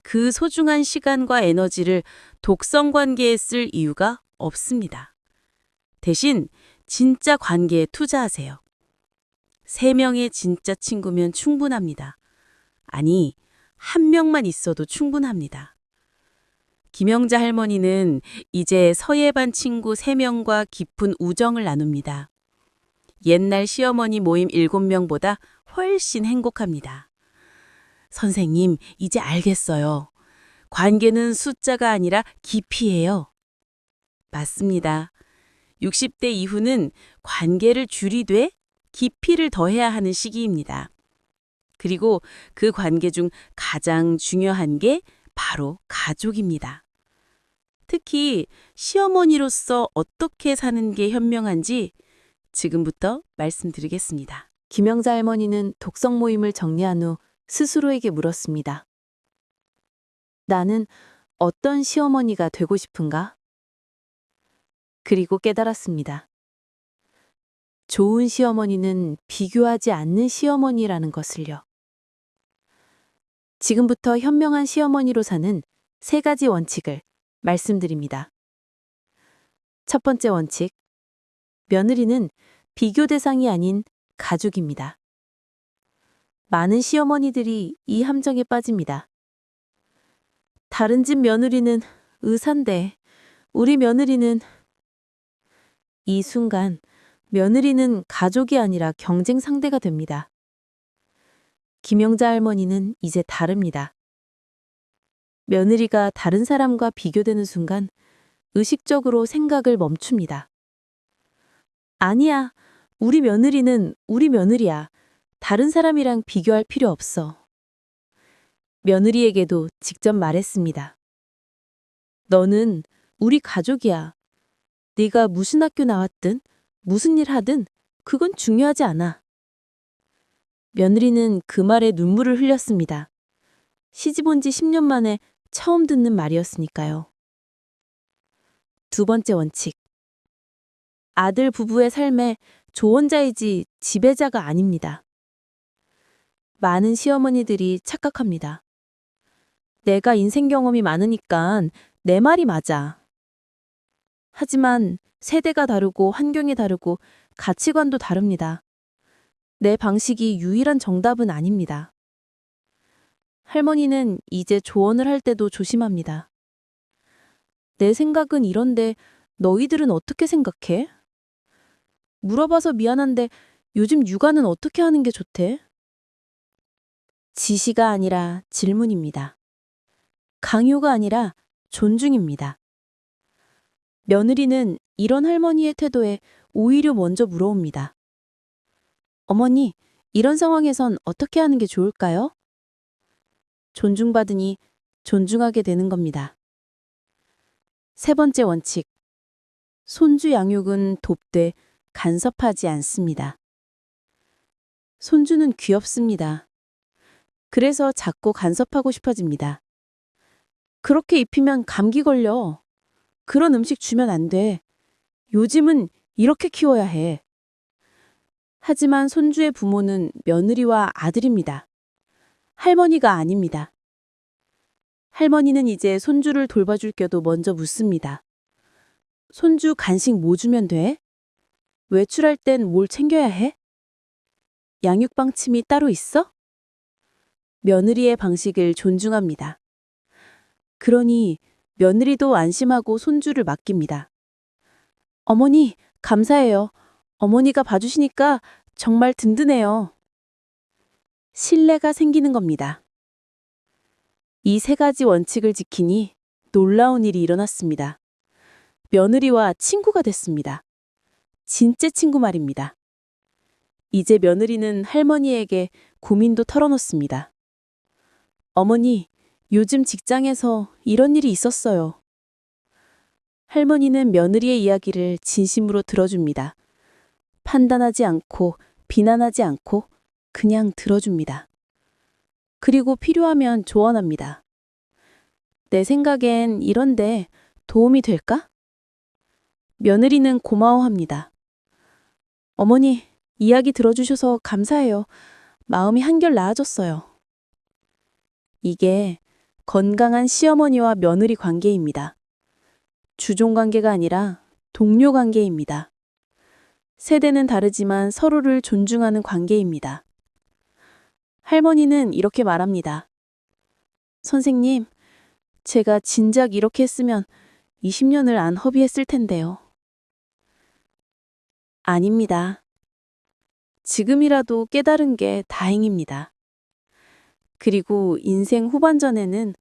그 소중한 시간과 에너지를 독성 관계에 쓸 이유가 없습니다. 대신 진짜 관계에 투자하세요. 3명의 진짜 친구면 충분합니다. 아니, 1명만 있어도 충분합니다. 김영자 할머니는 이제 서예반 친구 3명과 깊은 우정을 나눕니다. 옛날 시어머니 모임 7명보다 훨씬 행복합니다. 선생님, 이제 알겠어요. 관계는 숫자가 아니라 깊이예요. 맞습니다. 60대 이후는 관계를 줄이되 깊이를 더해야 하는 시기입니다. 그리고 그 관계 중 가장 중요한 게 바로 가족입니다. 특히 시어머니로서 어떻게 사는 게 현명한지 지금부터 말씀드리겠습니다. 김영자 할머니는 독성 모임을 정리한 후 스스로에게 물었습니다. 나는 어떤 시어머니가 되고 싶은가? 그리고 깨달았습니다. 좋은 시어머니는 비교하지 않는 시어머니라는 것을요. 지금부터 현명한 시어머니로 사는 3가지 원칙을 말씀드립니다. 첫 번째 원칙. 며느리는 비교 대상이 아닌 가족입니다. 많은 시어머니들이 이 함정에 빠집니다. 다른 집 며느리는 의사인데 우리 며느리는 이 순간 며느리는 가족이 아니라 경쟁 상대가 됩니다. 김영자 할머니는 이제 다릅니다. 며느리가 다른 사람과 비교되는 순간 의식적으로 생각을 멈춥니다. 아니야, 우리 며느리는 우리 며느리야. 다른 사람이랑 비교할 필요 없어. 며느리에게도 직접 말했습니다. 너는 우리 가족이야. 네가 무슨 학교 나왔든 무슨 일 하든 그건 중요하지 않아. 며느리는 그 말에 눈물을 흘렸습니다. 시집 온 지 10년 만에 처음 듣는 말이었으니까요. 두 번째 원칙. 아들 부부의 삶에 조언자이지 지배자가 아닙니다. 많은 시어머니들이 착각합니다. 내가 인생 경험이 많으니까 내 말이 맞아. 하지만 세대가 다르고 환경이 다르고 가치관도 다릅니다. 내 방식이 유일한 정답은 아닙니다. 할머니는 이제 조언을 할 때도 조심합니다. 내 생각은 이런데 너희들은 어떻게 생각해? 물어봐서 미안한데 요즘 육아는 어떻게 하는 게 좋대? 지시가 아니라 질문입니다. 강요가 아니라 존중입니다. 며느리는 이런 할머니의 태도에 오히려 먼저 물어옵니다. 어머니, 이런 상황에선 어떻게 하는 게 좋을까요? 존중받으니 존중하게 되는 겁니다. 세 번째 원칙. 손주 양육은 돕되 간섭하지 않습니다. 손주는 귀엽습니다. 그래서 자꾸 간섭하고 싶어집니다. 그렇게 입히면 감기 걸려. 그런 음식 주면 안 돼. 요즘은 이렇게 키워야 해. 하지만 손주의 부모는 며느리와 아들입니다. 할머니가 아닙니다. 할머니는 이제 손주를 돌봐줄 겨도 먼저 묻습니다. 손주 간식 뭐 주면 돼? 외출할 땐 뭘 챙겨야 해? 양육방침이 따로 있어? 며느리의 방식을 존중합니다. 그러니 며느리도 안심하고 손주를 맡깁니다. 어머니, 감사해요. 어머니가 봐주시니까 정말 든든해요. 신뢰가 생기는 겁니다. 이 3가지 원칙을 지키니 놀라운 일이 일어났습니다. 며느리와 친구가 됐습니다. 진짜 친구 말입니다. 이제 며느리는 할머니에게 고민도 털어놓습니다. 어머니, 요즘 직장에서 이런 일이 있었어요. 할머니는 며느리의 이야기를 진심으로 들어줍니다. 판단하지 않고 비난하지 않고 그냥 들어줍니다. 그리고 필요하면 조언합니다. 내 생각엔 이런데 도움이 될까? 며느리는 고마워합니다. 어머니, 이야기 들어주셔서 감사해요. 마음이 한결 나아졌어요. 이게 건강한 시어머니와 며느리 관계입니다. 주종 관계가 아니라 동료 관계입니다. 세대는 다르지만 서로를 존중하는 관계입니다. 할머니는 이렇게 말합니다. 선생님, 제가 진작 이렇게 했으면 20년을 안 허비했을 텐데요. 아닙니다. 지금이라도 깨달은 게 다행입니다. 그리고 인생 후반전에는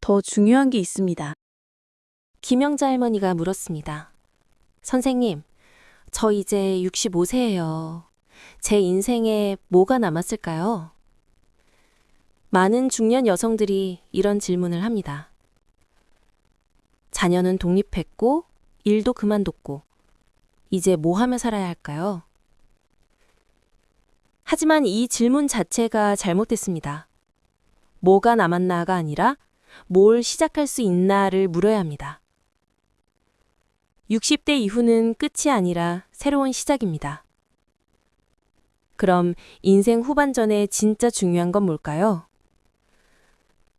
더 중요한 게 있습니다. 김영자 할머니가 물었습니다. 선생님, 저 이제 65세예요. 제 인생에 뭐가 남았을까요? 많은 중년 여성들이 이런 질문을 합니다. 자녀는 독립했고, 일도 그만뒀고, 이제 뭐 하며 살아야 할까요? 하지만 이 질문 자체가 잘못됐습니다. 뭐가 남았나가 아니라 뭘 시작할 수 있나를 물어야 합니다. 60대 이후는 끝이 아니라 새로운 시작입니다. 그럼 인생 후반전에 진짜 중요한 건 뭘까요?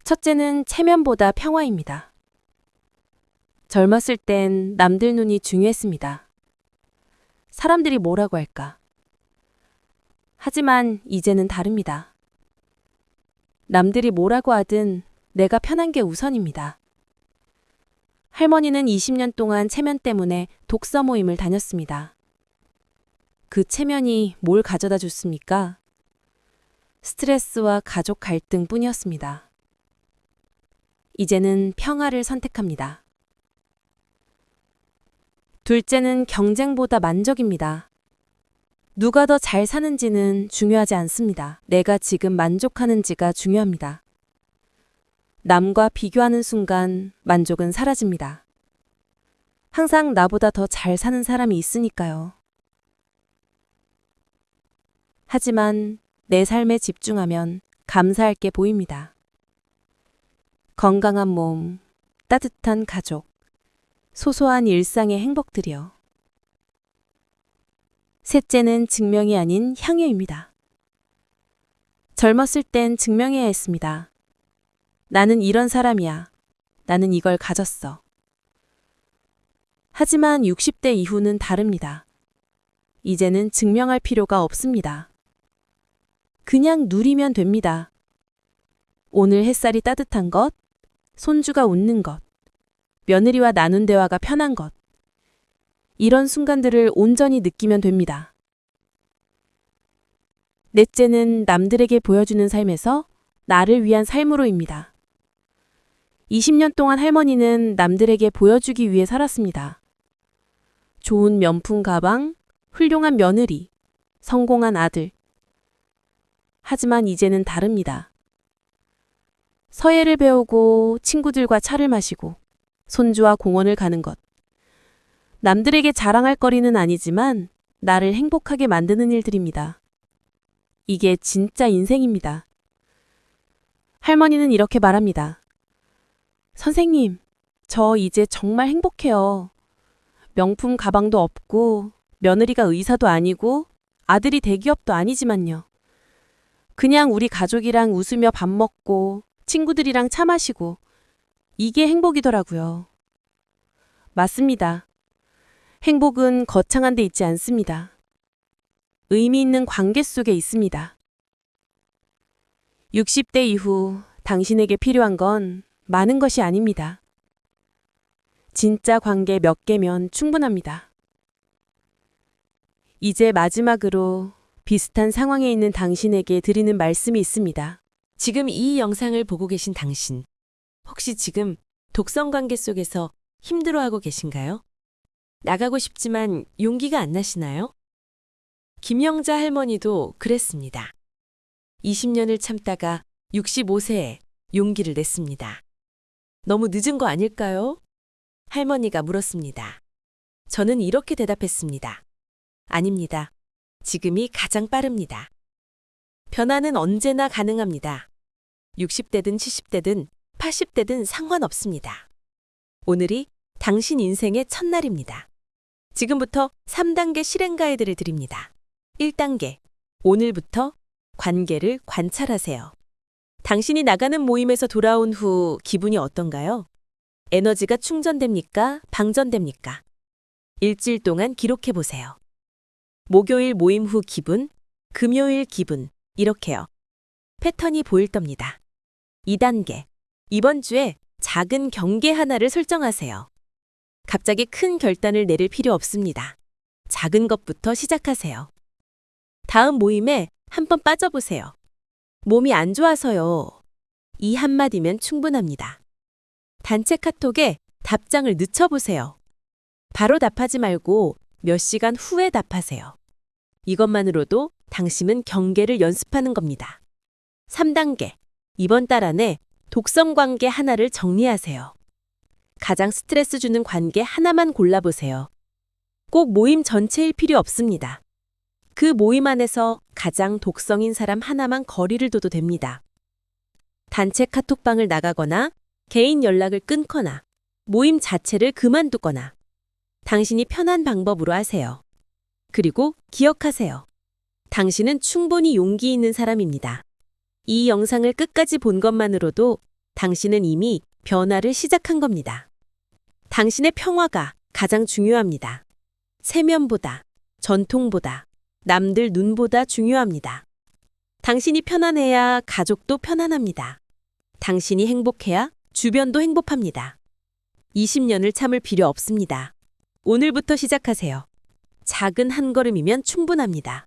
첫째는 체면보다 평화입니다. 젊었을 땐 남들 눈이 중요했습니다. 사람들이 뭐라고 할까? 하지만 이제는 다릅니다. 남들이 뭐라고 하든 내가 편한 게 우선입니다. 할머니는 20년 동안 체면 때문에 독서 모임을 다녔습니다. 그 체면이 뭘 가져다 줬습니까? 스트레스와 가족 갈등 뿐이었습니다. 이제는 평화를 선택합니다. 둘째는 경쟁보다 만족입니다. 누가 더 잘 사는지는 중요하지 않습니다. 내가 지금 만족하는지가 중요합니다. 남과 비교하는 순간 만족은 사라집니다. 항상 나보다 더 잘 사는 사람이 있으니까요. 하지만 내 삶에 집중하면 감사할 게 보입니다. 건강한 몸, 따뜻한 가족, 소소한 일상의 행복들이요. 셋째는 증명이 아닌 향유입니다. 젊었을 땐 증명해야 했습니다. 나는 이런 사람이야. 나는 이걸 가졌어. 하지만 60대 이후는 다릅니다. 이제는 증명할 필요가 없습니다. 그냥 누리면 됩니다. 오늘 햇살이 따뜻한 것, 손주가 웃는 것, 며느리와 나눈 대화가 편한 것. 이런 순간들을 온전히 느끼면 됩니다. 넷째는 남들에게 보여주는 삶에서 나를 위한 삶으로입니다. 20년 동안 할머니는 남들에게 보여주기 위해 살았습니다. 좋은 명품 가방, 훌륭한 며느리, 성공한 아들. 하지만 이제는 다릅니다. 서예를 배우고 친구들과 차를 마시고 손주와 공원을 가는 것. 남들에게 자랑할 거리는 아니지만 나를 행복하게 만드는 일들입니다. 이게 진짜 인생입니다. 할머니는 이렇게 말합니다. 선생님, 저 이제 정말 행복해요. 명품 가방도 없고 며느리가 의사도 아니고 아들이 대기업도 아니지만요. 그냥 우리 가족이랑 웃으며 밥 먹고 친구들이랑 차 마시고 이게 행복이더라고요. 맞습니다. 행복은 거창한 데 있지 않습니다. 의미 있는 관계 속에 있습니다. 60대 이후 당신에게 필요한 건 많은 것이 아닙니다. 진짜 관계 몇 개면 충분합니다. 이제 마지막으로 비슷한 상황에 있는 당신에게 드리는 말씀이 있습니다. 지금 이 영상을 보고 계신 당신, 혹시 지금 독성 관계 속에서 힘들어하고 계신가요? 나가고 싶지만 용기가 안 나시나요? 김영자 할머니도 그랬습니다. 20년을 참다가 65세에 용기를 냈습니다. 너무 늦은 거 아닐까요? 할머니가 물었습니다. 저는 이렇게 대답했습니다. 아닙니다. 지금이 가장 빠릅니다. 변화는 언제나 가능합니다. 60대든 70대든 80대든 상관없습니다. 오늘이 당신 인생의 첫날입니다. 지금부터 3단계 실행 가이드를 드립니다. 1단계, 오늘부터 관계를 관찰하세요. 당신이 나가는 모임에서 돌아온 후 기분이 어떤가요? 에너지가 충전됩니까? 방전됩니까? 일주일 동안 기록해 보세요. 목요일 모임 후 기분, 금요일 기분, 이렇게요. 패턴이 보일 겁니다. 2단계, 이번 주에 작은 경계 하나를 설정하세요. 갑자기 큰 결단을 내릴 필요 없습니다. 작은 것부터 시작하세요. 다음 모임에 한번 빠져보세요. 몸이 안 좋아서요. 이 한마디면 충분합니다. 단체 카톡에 답장을 늦춰보세요. 바로 답하지 말고 몇 시간 후에 답하세요. 이것만으로도 당신은 경계를 연습하는 겁니다. 3단계, 이번 달 안에 독성 관계 하나를 정리하세요. 가장 스트레스 주는 관계 하나만 골라보세요. 꼭 모임 전체일 필요 없습니다. 그 모임 안에서 가장 독성인 사람 하나만 거리를 둬도 됩니다. 단체 카톡방을 나가거나 개인 연락을 끊거나 모임 자체를 그만두거나 당신이 편한 방법으로 하세요. 그리고 기억하세요. 당신은 충분히 용기 있는 사람입니다. 이 영상을 끝까지 본 것만으로도 당신은 이미 변화를 시작한 겁니다. 당신의 평화가 가장 중요합니다. 세면보다, 전통보다, 남들 눈보다 중요합니다. 당신이 편안해야 가족도 편안합니다. 당신이 행복해야 주변도 행복합니다. 20년을 참을 필요 없습니다. 오늘부터 시작하세요. 작은 한 걸음이면 충분합니다.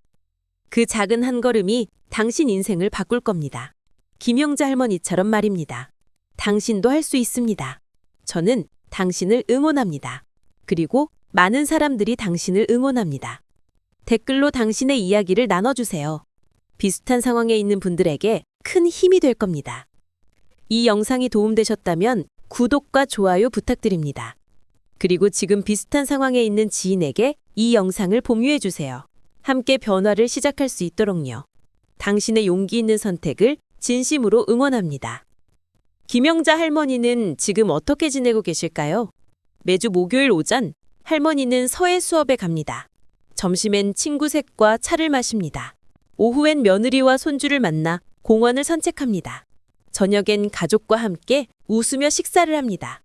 그 작은 한 걸음이 당신 인생을 바꿀 겁니다. 김영자 할머니처럼 말입니다. 당신도 할 수 있습니다. 저는 당신을 응원합니다. 그리고 많은 사람들이 당신을 응원합니다. 댓글로 당신의 이야기를 나눠주세요. 비슷한 상황에 있는 분들에게 큰 힘이 될 겁니다. 이 영상이 도움되셨다면 구독과 좋아요 부탁드립니다. 그리고 지금 비슷한 상황에 있는 지인에게 이 영상을 공유해주세요. 함께 변화를 시작할 수 있도록요. 당신의 용기 있는 선택을 진심으로 응원합니다. 김영자 할머니는 지금 어떻게 지내고 계실까요? 매주 목요일 오전 할머니는 서예 수업에 갑니다. 점심엔 친구 셋과 차를 마십니다. 오후엔 며느리와 손주를 만나 공원을 산책합니다. 저녁엔 가족과 함께 웃으며 식사를 합니다.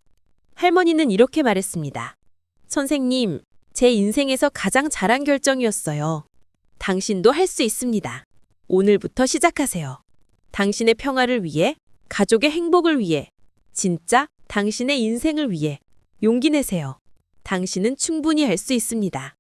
할머니는 이렇게 말했습니다. 선생님, 제 인생에서 가장 잘한 결정이었어요. 당신도 할 수 있습니다. 오늘부터 시작하세요. 당신의 평화를 위해, 가족의 행복을 위해, 진짜 당신의 인생을 위해 용기 내세요. 당신은 충분히 할 수 있습니다.